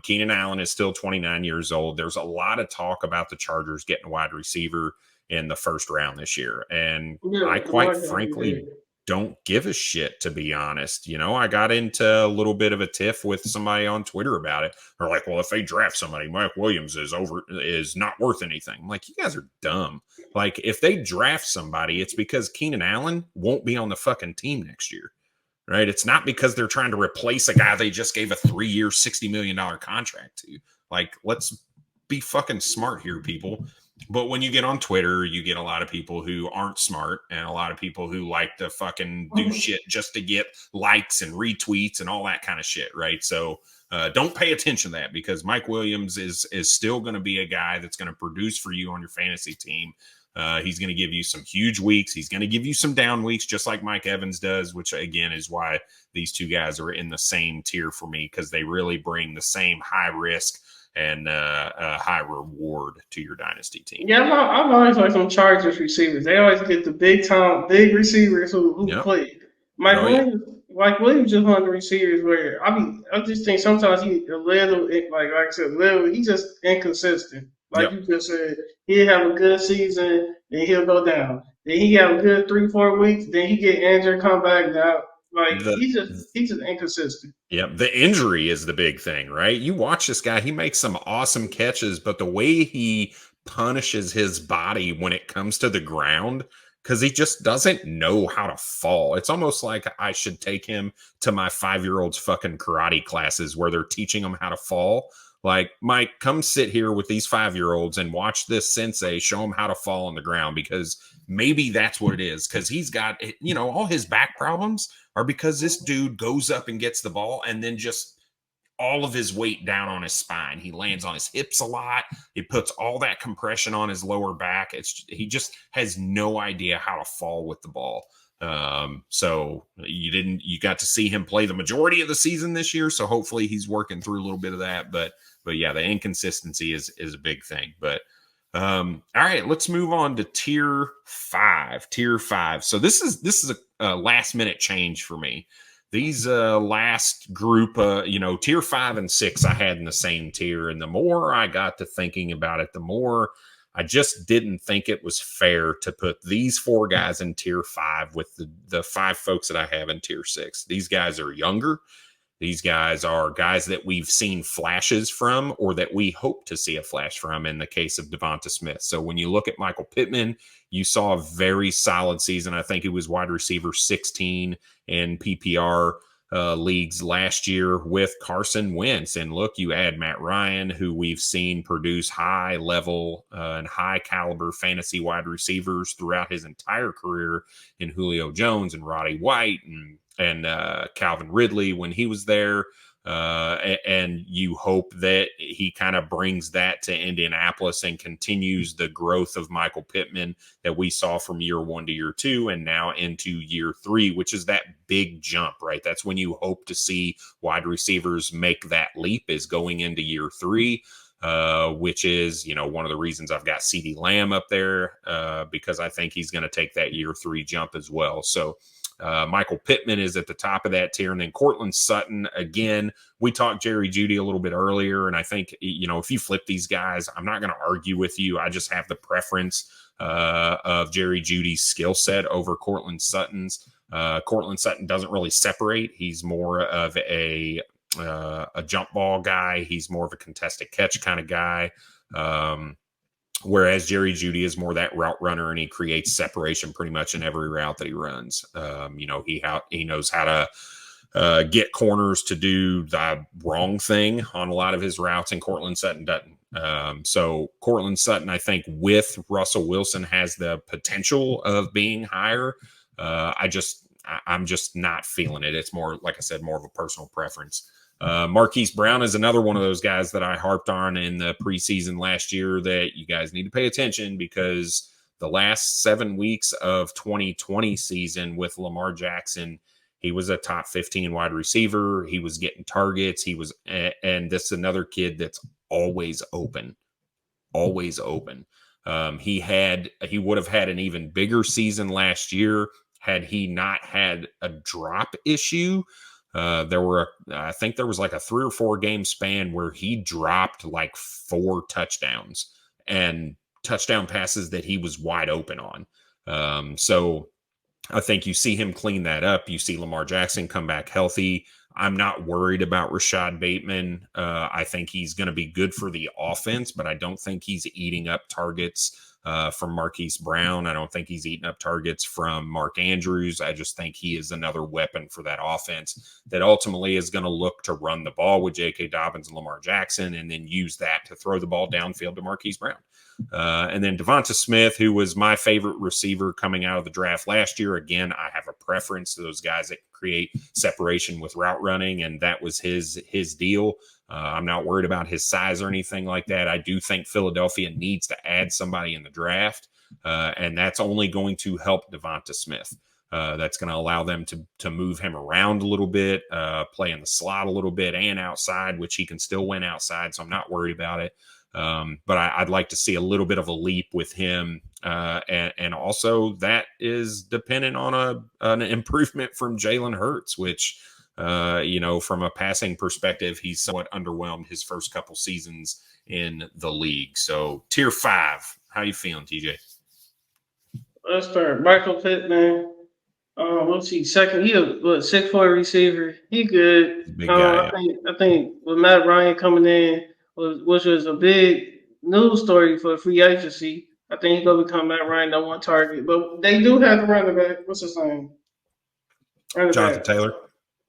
Keenan Allen is still 29 years old. There's a lot of talk about the Chargers getting a wide receiver in the first round this year. And I quite frankly don't give a shit, to be honest. I got into a little bit of a tiff with somebody on Twitter about it. They're like, well, if they draft somebody, Mike Williams is not worth anything. I'm like, you guys are dumb. Like, if they draft somebody, it's because Keenan Allen won't be on the fucking team next year, right? It's not because they're trying to replace a guy they just gave a 3-year, $60 million contract to. Like, let's be fucking smart here, people. But when you get on Twitter, you get a lot of people who aren't smart and a lot of people who like to fucking do shit just to get likes and retweets and all that kind of shit, right? So don't pay attention to that, because Mike Williams is still going to be a guy that's going to produce for you on your fantasy team. He's going to give you some huge weeks. He's going to give you some down weeks, just like Mike Evans does, which again is why these two guys are in the same tier for me, because they really bring the same high risk and high reward to your dynasty team. Yeah, I've always liked some Chargers receivers. They always get the big receivers who Yep. play. Oh, yeah. Mike Williams just one of the receivers where I just think sometimes he a little like I said, he's just inconsistent. Like Yep. you just said, he'll have a good season, then he'll go down. Then he have a good 3-4 weeks, then he get injured, come back down. Like he's just inconsistent. Yep. The injury is the big thing, right? You watch this guy, he makes some awesome catches, but the way he punishes his body when it comes to the ground, because he just doesn't know how to fall. It's almost like I should take him to my 5-year-old's fucking karate classes where they're teaching him how to fall. Like, Mike, come sit here with these 5-year-olds and watch this sensei show him how to fall on the ground, because maybe that's what it is. Because he's got, all his back problems are because this dude goes up and gets the ball and then just all of his weight down on his spine. He lands on his hips a lot. He puts all that compression on his lower back. He just has no idea how to fall with the ball. So you got to see him play the majority of the season this year. So hopefully he's working through a little bit of that, but yeah, the inconsistency is a big thing. But all right, let's move on to tier 5. So this is a last minute change for me. These last group, tier 5 and 6 I had in the same tier. And the more I got to thinking about it, the more I just didn't think it was fair to put these 4 guys in tier 5 with the 5 folks that I have in tier 6. These guys are younger. These guys are guys that we've seen flashes from, or that we hope to see a flash from in the case of Devonta Smith. So when you look at Michael Pittman, you saw a very solid season. I think he was wide receiver 16 in PPR leagues last year with Carson Wentz. And look, you add Matt Ryan, who we've seen produce high level and high caliber fantasy wide receivers throughout his entire career in Julio Jones and Roddy White and Calvin Ridley when he was there. And you hope that he kind of brings that to Indianapolis and continues the growth of Michael Pittman that we saw from year 1 to year 2 and now into year 3, which is that big jump, right? That's when you hope to see wide receivers make that leap, is going into year 3. Which is, one of the reasons I've got CeeDee Lamb up there, because I think he's going to take that year 3 jump as well. So Michael Pittman is at the top of that tier. And then Courtland Sutton, again, we talked Jerry Jeudy a little bit earlier. And I think, if you flip these guys, I'm not going to argue with you. I just have the preference of Jerry Jeudy's skill set over Courtland Sutton's. Courtland Sutton doesn't really separate. He's more of a jump ball guy. He's more of a contested catch kind of guy. Whereas Jerry Jeudy is more that route runner, and he creates separation pretty much in every route that he runs. He knows how to get corners to do the wrong thing on a lot of his routes, and Courtland Sutton doesn't. So Courtland Sutton, I think, with Russell Wilson, has the potential of being higher. I'm just not feeling it. It's more, like I said, more of a personal preference. Marquise Brown is another one of those guys that I harped on in the preseason last year that you guys need to pay attention, because the last 7 weeks of 2020 season with Lamar Jackson, he was a top 15 wide receiver. He was getting targets. And this is another kid that's always open. He would have had an even bigger season last year had he not had a drop issue. I think there was like a 3 or 4 game span where he dropped like 4 touchdowns and touchdown passes that he was wide open on. So I think you see him clean that up. You see Lamar Jackson come back healthy. I'm not worried about Rashad Bateman. I think he's going to be good for the offense, but I don't think he's eating up targets from Marquise Brown. I don't think he's eating up targets from Mark Andrews. I just think he is another weapon for that offense that ultimately is going to look to run the ball with J.K. Dobbins and Lamar Jackson, and then use that to throw the ball downfield to Marquise Brown. And then Devonta Smith, who was my favorite receiver coming out of the draft last year. Again, I have a preference to those guys that create separation with route running, and that was his deal. I'm not worried about his size or anything like that. I do think Philadelphia needs to add somebody in the draft, and that's only going to help Devonta Smith. That's going to allow them to move him around a little bit, play in the slot a little bit and outside, which he can still win outside, so I'm not worried about it. But I'd like to see a little bit of a leap with him. And also that is dependent on an improvement from Jalen Hurts, which, from a passing perspective, he's somewhat underwhelmed his first couple seasons in the league. So tier 5, how you feeling, TJ? Let's start. Michael Pittman. Let's see. Second, he a 6'4" receiver. He good. Big guy. I think with Matt Ryan coming in, which was a big news story for free agency. I think he's gonna become Matt Ryan #1 target. But they do have the running back. What's his name? Jonathan Taylor.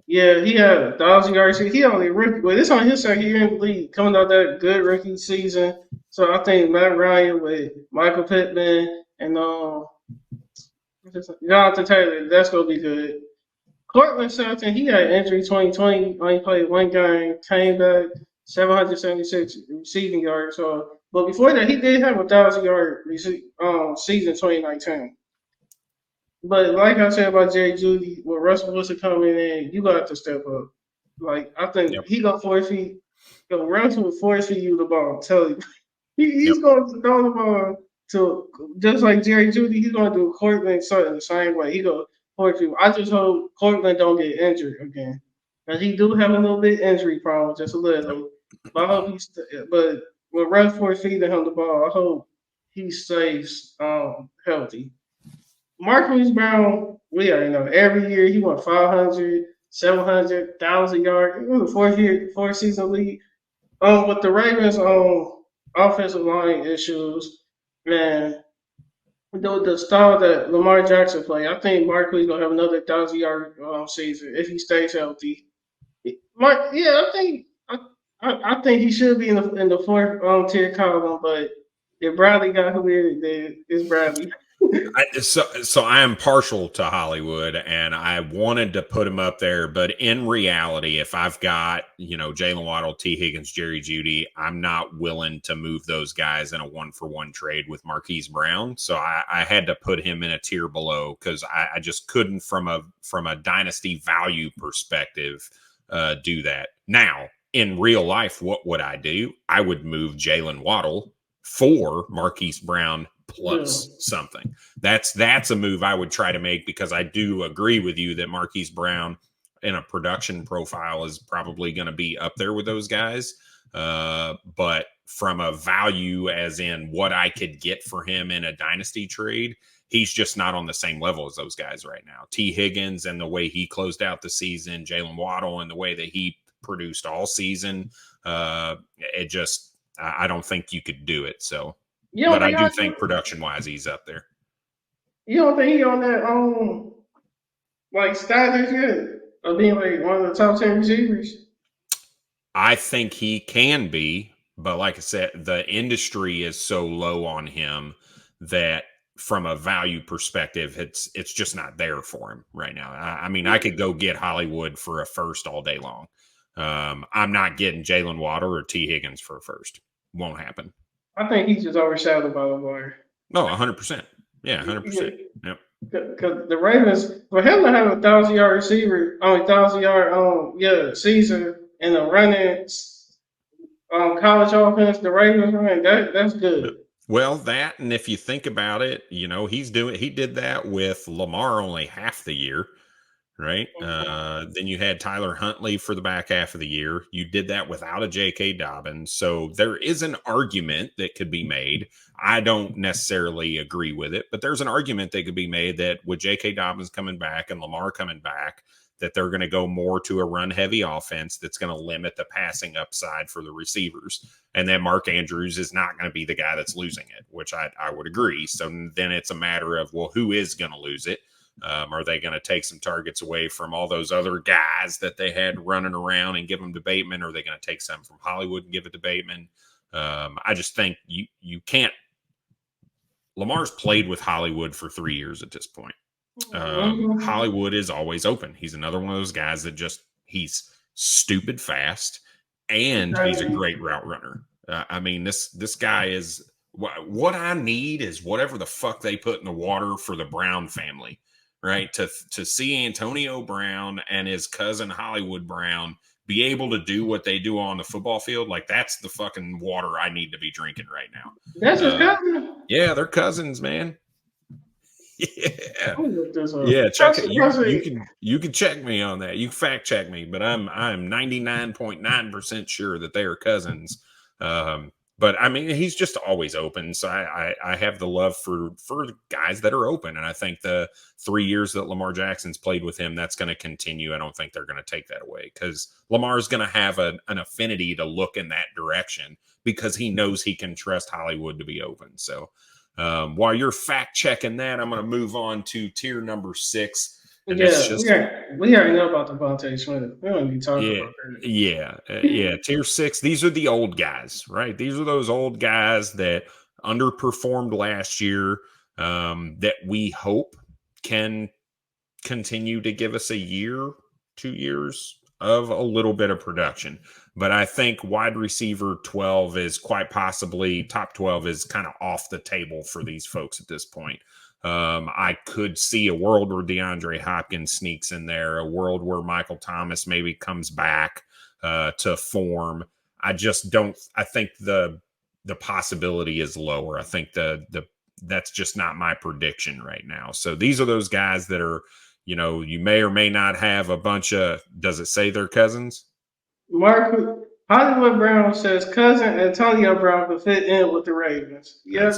Yeah, he had 1,000 yards. He only a rookie. Well, this on his second year in the league, coming out that good rookie season. So I think Matt Ryan with Michael Pittman and Jonathan Taylor, that's gonna be good. Cortland Sutton, he had injury 2020. Only played one game, came back 776 receiving yards. So, but before that, he did have 1,000-yard season 2019. But like I said about Jerry Judy, with Russell Wilson coming in, you got to step up. Like I think he gonna force feed. Russell will force feed you the ball. I'm telling you, he's going to throw the ball to just like Jerry Judy. He's gonna do Cortland Sutton the same way. He go force feed. I just hope Cortland don't get injured again, because he do have a little bit injury problem, just a little. But I hope but with Russ force feeding him the ball, I hope he stays healthy. Marquise Brown, we already know every year he went 500, 700, 1,000 yards. It was a 4-season league. With the Ravens offensive line issues, man, the style that Lamar Jackson play, I think Marquise gonna have another 1,000-yard season if he stays healthy. I think he should be in the fourth tier column, but if Bradley got who it's Bradley. So I am partial to Hollywood, and I wanted to put him up there, but in reality, if I've got Jalen Waddle, T. Higgins, Jerry Jeudy, I'm not willing to move those guys in a 1-for-1 trade with Marquise Brown. So I had to put him in a tier below because I just couldn't, from a dynasty value perspective, do that. Now, in real life, what would I do? I would move Jalen Waddle for Marquise Brown plus something. That's a move I would try to make, because I do agree with you that Marquise Brown in a production profile is probably going to be up there with those guys. But from a value, as in what I could get for him in a dynasty trade, he's just not on the same level as those guys right now. T. Higgins and the way he closed out the season, Jalen Waddle and the way that he produced all season, I don't think you could do it. So, but I do think production-wise, he's up there. You don't think he on that status yet of being like one of the top 10 receivers? I think he can be, but like I said, the industry is so low on him that from a value perspective, it's just not there for him right now. I mean, I could go get Hollywood for a first all day long. I'm not getting Jalen Waddle or T. Higgins for a first. Won't happen. I think he's just overshadowed by Lamar. No, 100%. Yeah, 100%. Yep. Because the Ravens, for him to have a 1,000-yard receiver, 1,000-yard season in a running college offense, the Ravens run, that's good. Well, that, and if you think about it, he did that with Lamar only half the year. Right. Then you had Tyler Huntley for the back half of the year. You did that without a J.K. Dobbins. So there is an argument that could be made. I don't necessarily agree with it, but there's an argument that could be made that with J.K. Dobbins coming back and Lamar coming back, that they're going to go more to a run-heavy offense that's going to limit the passing upside for the receivers. And then Mark Andrews is not going to be the guy that's losing it, which I would agree. So then it's a matter of, well, who is going to lose it? Are they going to take some targets away from all those other guys that they had running around and give them to Bateman? Or are they going to take some from Hollywood and give it to Bateman? I just think you can't Lamar's played with Hollywood for 3 years at this point. Mhm. Hollywood is always open. He's another one of those guys that he's stupid fast, and he's a great route runner. I mean, this guy is what I need is whatever the fuck they put in the water for the Brown family, right? To see Antonio Brown and his cousin Hollywood Brown be able to do what they do on the football field, like that's the fucking water I need to be drinking right now. That's his cousin. Yeah, they're cousins, man. Yeah. Let me look this up. Yeah, check it. You can check me on that. You can fact check me, but I'm 99.9% sure that they are cousins. But I mean, he's just always open. So I have the love for guys that are open, and I think the 3 years that Lamar Jackson's played with him, that's going to continue. I don't think they're going to take that away because Lamar's going to have an affinity to look in that direction because he knows he can trust Hollywood to be open. So. While you're fact checking that, I'm going to move on to tier number 6. And we already know about Devontae Smith. We don't need to talk about that. Yeah. Tier 6. These are the old guys, right? These are those old guys that underperformed last year that we hope can continue to give us a year, 2 years of a little bit of production. But I think wide receiver 12 is quite possibly top 12 is kind of off the table for these folks at this point. I could see a world where DeAndre Hopkins sneaks in there, a world where Michael Thomas maybe comes back to form. I just don't. I think the possibility is lower. I think that's just not my prediction right now. So these are those guys that are, you may or may not have a bunch of. Does it say they're cousins? Hollywood Brown says cousin Antonio Brown could fit in with the Ravens. Yeah,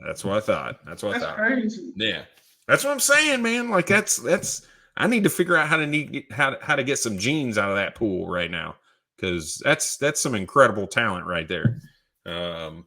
that's what I thought. That's crazy. Yeah, that's what I'm saying, man. Like that's. I need to figure out how to get some genes out of that pool right now because that's some incredible talent right there. So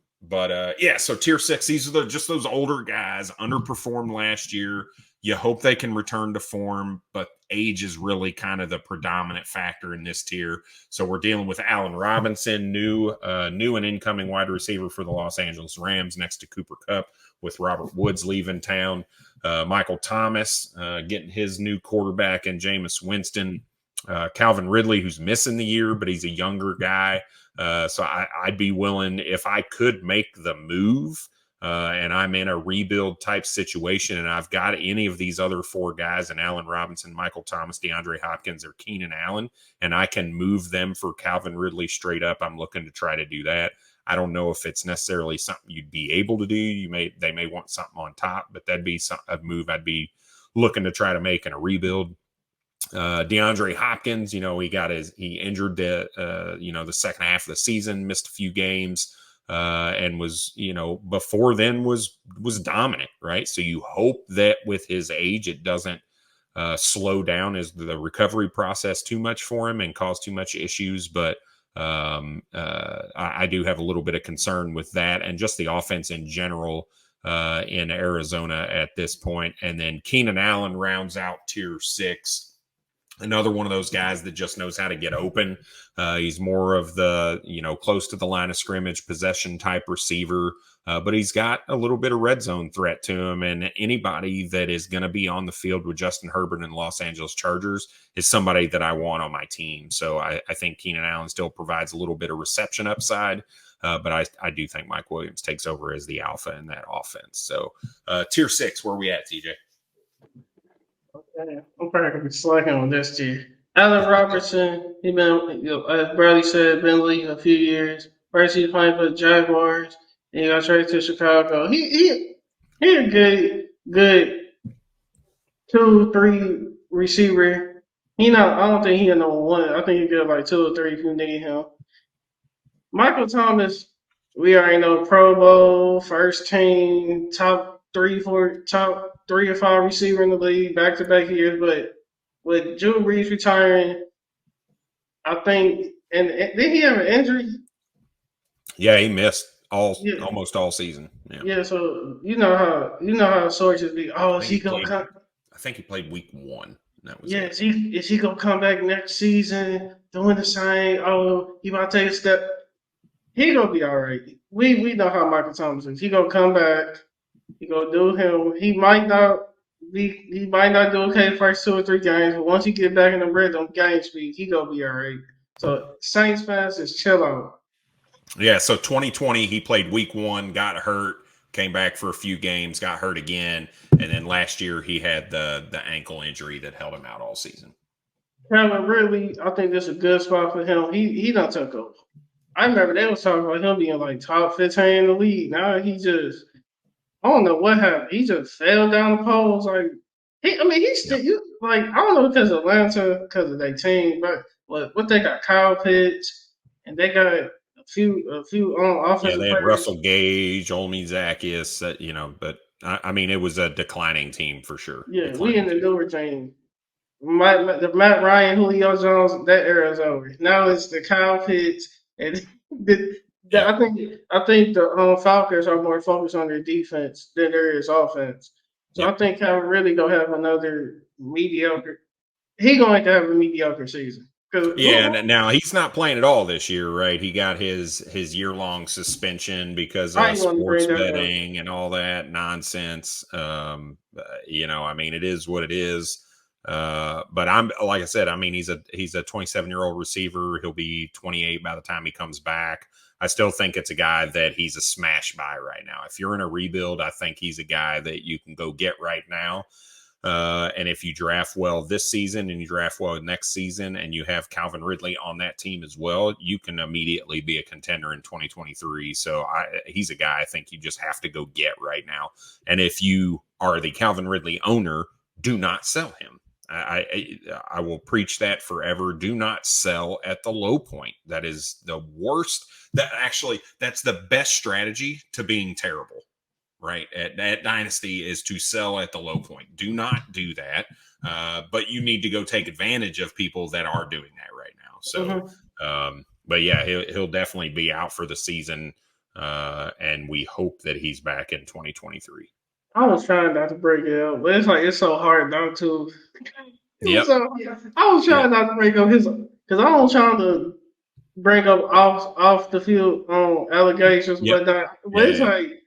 tier 6. These are just those older guys underperformed last year. You hope they can return to form, but age is really kind of the predominant factor in this tier. So we're dealing with Allen Robinson, new and incoming wide receiver for the Los Angeles Rams next to Cooper Kupp with Robert Woods leaving town. Michael Thomas getting his new quarterback and Jameis Winston. Calvin Ridley, who's missing the year, but he's a younger guy. So I'd be willing, if I could make the move, and I'm in a rebuild type situation and I've got any of these other 4 guys, and Allen Robinson, Michael Thomas, DeAndre Hopkins, or Keenan Allen, and I can move them for Calvin Ridley straight up, I'm looking to try to do that. I don't know if it's necessarily something you'd be able to do. They may want something on top, but that'd be a move I'd be looking to try to make in a rebuild. DeAndre Hopkins, he injured the second half of the season, missed a few games, and was, before then was dominant, right? So you hope that with his age, it doesn't slow down as the recovery process too much for him and cause too much issues. But I do have a little bit of concern with that and just the offense in general in Arizona at this point. And then Keenan Allen rounds out tier 6. Another one of those guys that just knows how to get open. He's more of the, close to the line of scrimmage, possession type receiver, but he's got a little bit of red zone threat to him. And anybody that is going to be on the field with Justin Herbert and the Los Angeles Chargers is somebody that I want on my team. So I think Keenan Allen still provides a little bit of reception upside. But I do think Mike Williams takes over as the alpha in that offense. So tier 6, where are we at, TJ? Okay. I'm probably gonna be slacking on this tier. Allen Robertson, he been, as Bradley said, been in the league a few years. First he's playing for the Jaguars, and he got traded to Chicago. He a good 2-3 receiver. I don't think he a number 1. I think he good like 2 or 3 if you need him. Michael Thomas, we already know Pro Bowl, first team, top 3 or 5 receiver in the league, back-to-back years. But with Drew Brees retiring, I think, and did he have an injury? Yeah, he missed almost all season. Yeah. So you know how sources be. Oh, is he gonna come? I think he played week 1. That was is he gonna come back next season doing the same? Oh, he might take a step. He gonna be all right. We know how Michael Thomas is. He gonna come back. He gonna do him. He might not do okay the first 2 or 3 games, but once he get back in the rhythm, game speed, he gonna be all right. So Saints fans, just chill out. Yeah, so 2020 he played week 1, got hurt, came back for a few games, got hurt again, and then last year he had the ankle injury that held him out all season. Calvin Ridley, I think this is a good spot for him. He done took over. I remember they was talking about him being like top 15 in the league. Now he just I don't know what happened. He just fell down the poles. Like he's still Yep. like I don't know because of Atlanta, because of their team, but what they got Kyle Pitts and they got a few Yeah, offensive they had players. Russell Gage, Olmi Zacchaeus, but I mean it was a declining team for sure. Yeah, we in Declining the team. newer team. The Matt Ryan, Julio Jones, that era is over. Now it's the Kyle Pitts and Yep. I think the Falcons are more focused on their defense than there is offense. So Yep. I think Calvin really gonna have another mediocre. He going to have a mediocre season because Yeah, and now he's not playing at all this year, right? He got his year-long suspension because I of ain't going to sports bring that up. betting and all that nonsense. I mean, it is what it is. But I'm like I said, I mean, he's a 27-year-old receiver. He'll be 28 by the time he comes back. I still think it's a guy that he's a smash buy right now. If you're in a rebuild, I think he's a guy that you can go get right now. And if you draft well this season and you draft well next season and you have Calvin Ridley on that team as well, you can immediately be a contender in 2023. So he's a guy I think you just have to go get right now. And if you are the Calvin Ridley owner, do not sell him. I will preach that forever. Do not sell at the low point. That is the worst. That's the best strategy to being terrible. Right at Dynasty is to sell at the low point. Do not do that. But you need to go take advantage of people that are doing that right now. So, Mhm. but yeah, he'll definitely be out for the season, and we hope that he's back in 2023. I was trying not to break it up, but it's so hard not to. It was Yep. so I was Yep. trying not to break up his because I don't trying to bring up off the field allegations, Yep. but it's Yeah. like,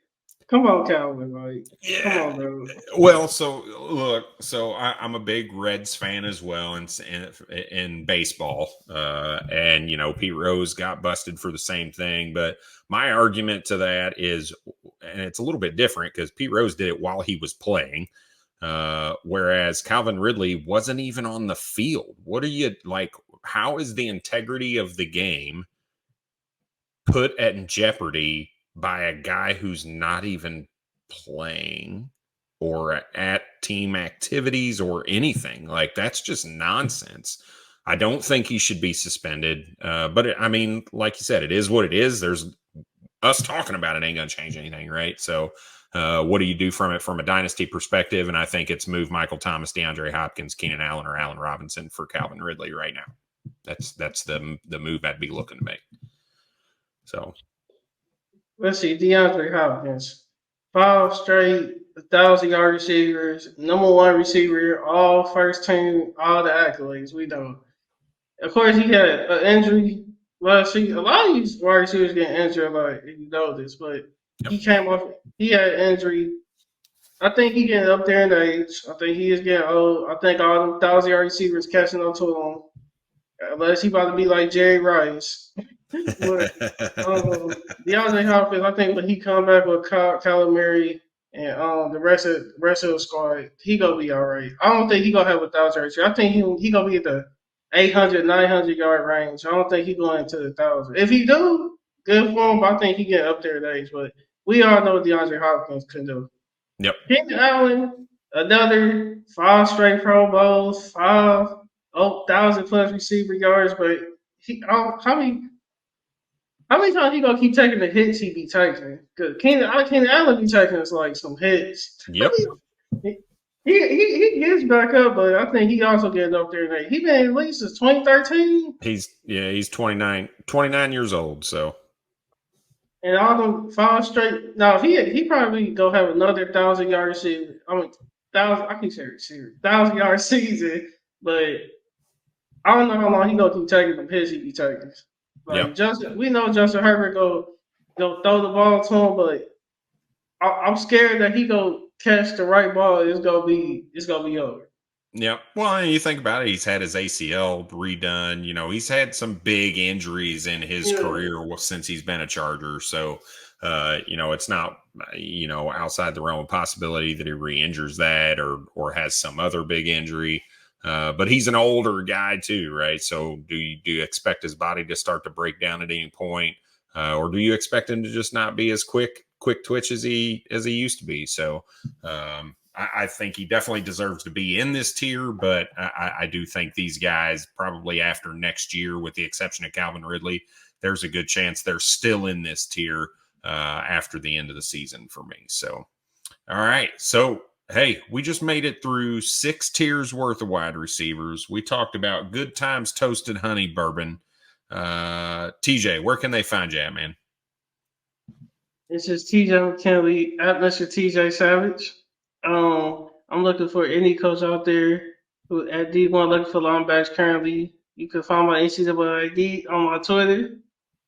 come on, Calvin, like, come Yeah. on, bro. Well, so look, I'm a big Reds fan as well in baseball, and Pete Rose got busted for the same thing. But my argument to that is, and it's a little bit different because Pete Rose did it while he was playing, whereas Calvin Ridley wasn't even on the field. What are you like? How is the integrity of the game put at jeopardy by a guy who's not even playing or at team activities or anything? Like, that's just nonsense. I don't think he should be suspended. I mean, like you said, it is what it is. There's us talking about it ain't going to change anything, right? So, what do you do from it from a dynasty perspective? And I think it's move Michael Thomas, DeAndre Hopkins, Keenan Allen, or Allen Robinson for Calvin Ridley right now. That's the move I'd be looking to make. So Let's see, DeAndre Hopkins, 5 straight 1,000-yard receivers, #1 receiver, all first team, all the accolades. We know. Of course, he had an injury. Well, see, a lot of these wide receivers get injured, like you know this, but yep. he came off. He had an injury. I think he getting up there in age. I think he is getting old. I think all them 1,000-yard receivers catching up to him. Unless he about to be like Jerry Rice. But DeAndre Hopkins, I think when he come back with Kyler Murray and the rest of the squad, he gonna be all right. I don't think he gonna have 1,000 yards. I think he gonna be at the 800, 900 yard range. I don't think he going into the 1,000. If he do, good for him. But I think he get up there in age. But we all know what DeAndre Hopkins can do. Yep. Keenan Allen, another 5 straight Pro Bowls, 5,000 plus receiver yards. But how many times he gonna keep taking the hits he be taking? Because Keenan Allen be taking us like some hits. Yep. He gets back up, but I think he also getting up there. He been at least since 2013, He's 29 years old. So and all them 5 straight. Now he probably gonna have another 1,000-yard receiver. I mean, thousand. I keep saying receiver, 1,000-yard season, but I don't know how long he gonna keep taking them hits he be taking. Like yep. we know Justin Herbert go throw the ball to him, but I'm scared that he gonna catch the right ball. It's gonna be over. Yeah. Well, and you think about it, he's had his ACL redone. He's had some big injuries in his Yeah. career since he's been a Charger. So, it's not, outside the realm of possibility that he re-injures that or has some other big injury. But he's an older guy too, right? So do you expect his body to start to break down at any point? Or do you expect him to just not be as quick twitch as he used to be? So, I think he definitely deserves to be in this tier, but I do think these guys probably after next year, with the exception of Calvin Ridley, there's a good chance they're still in this tier after the end of the season for me. So, all right. So, hey, we just made it through 6 tiers worth of wide receivers. We talked about Good Times Toasted Honey Bourbon. TJ, where can they find you at, man? It's just TJ McKinley at Mr. TJ Savage. I'm looking for any coach out there who at D1 looking for linebackers currently. You can find my NCAA on my Twitter.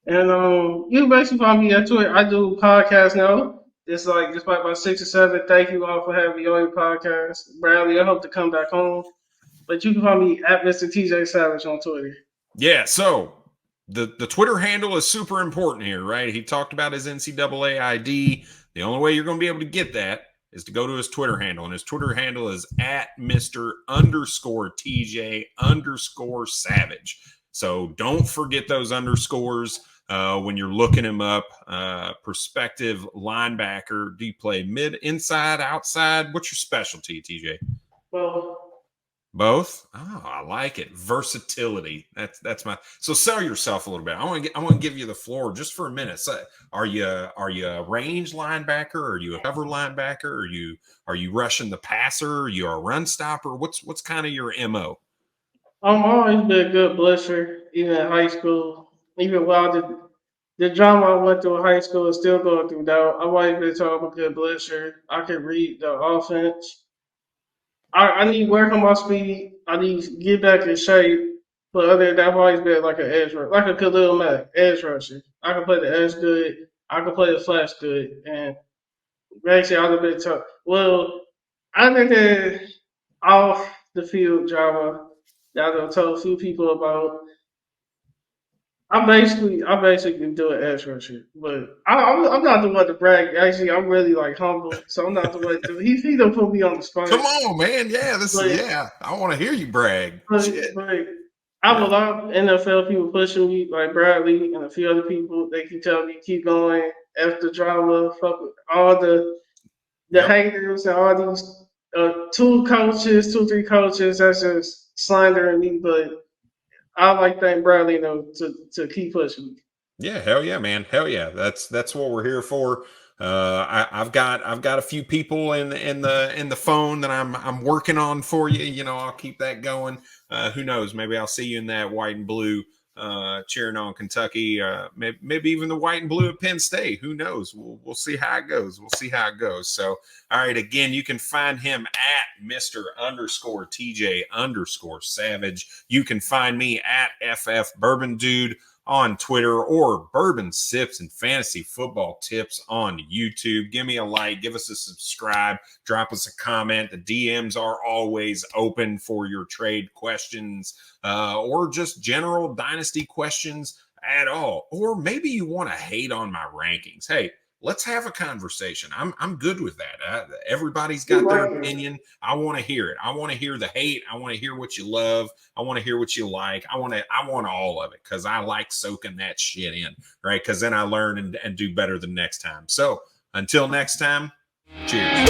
And you can basically find me at Twitter. I do podcasts now. It's like about 6 or 7. Thank you all for having me on your podcast. Bradley, I hope to come back home. But you can find me at Mr. TJ Savage on Twitter. Yeah, so the Twitter handle is super important here, right? He talked about his NCAA ID. The only way you're going to be able to get that is to go to his Twitter handle. And his Twitter handle is at Mr_TJ_Savage. So don't forget those underscores when you're looking him up. Prospective linebacker. Do you play mid, inside, outside? What's your specialty, TJ? Well, both? Oh, I like it. Versatility. That's my. So sell yourself a little bit. I want to give you the floor just for a minute. So are you a range linebacker? Are you a cover linebacker? Are you rushing the passer? Are you a run stopper? What's kind of your MO? I'm always been a good blitzer, even in high school. Even while the drama I went through in high school is still going through that. I've always been told I'm a good blitzer. I can read the offense. I need to work on my speed. I need to get back in shape. But other than that, I've always been like an edge rusher, like a Khalil Mack, edge rusher. I can play the edge good. I can play the flash good. And basically, I've been tough. Well, other than off the field drama that I've told a few people about, I basically do an edge rusher, but I'm not the one to brag. Actually, I'm really like humble, so I'm not the one to. He don't put me on the spot. Come on, man. Yeah, I want to hear you brag. But I have a lot of NFL people pushing me, like Bradley and a few other people. They keep telling me keep going. After drama, fuck with all the haters and all these 2, 3 coaches that's just slandering me, but I like thank Bradley to keep pushing me. Yeah, hell yeah, man, hell yeah. That's what we're here for. I've got a few people in the phone that I'm working on for you. I'll keep that going. Who knows? Maybe I'll see you in that white and blue, cheering on Kentucky. Maybe even the white and blue at Penn State. Who knows? We'll see how it goes. So, all right. Again, you can find him at Mr_TJ_Savage. You can find me at FF Bourbon Dude on Twitter, or Bourbon Sips and Fantasy Football Tips on YouTube. Give me a like, give us a subscribe, drop us a comment. The DMs are always open for your trade questions or just general dynasty questions at all. Or maybe you want to hate on my rankings. Hey, let's have a conversation. I'm good with that. Everybody's got their opinion. I want to hear it. I want to hear the hate. I want to hear what you love. I want to hear what you like. I want all of it because I like soaking that shit in, right? Because then I learn and do better the next time. So until next time, cheers.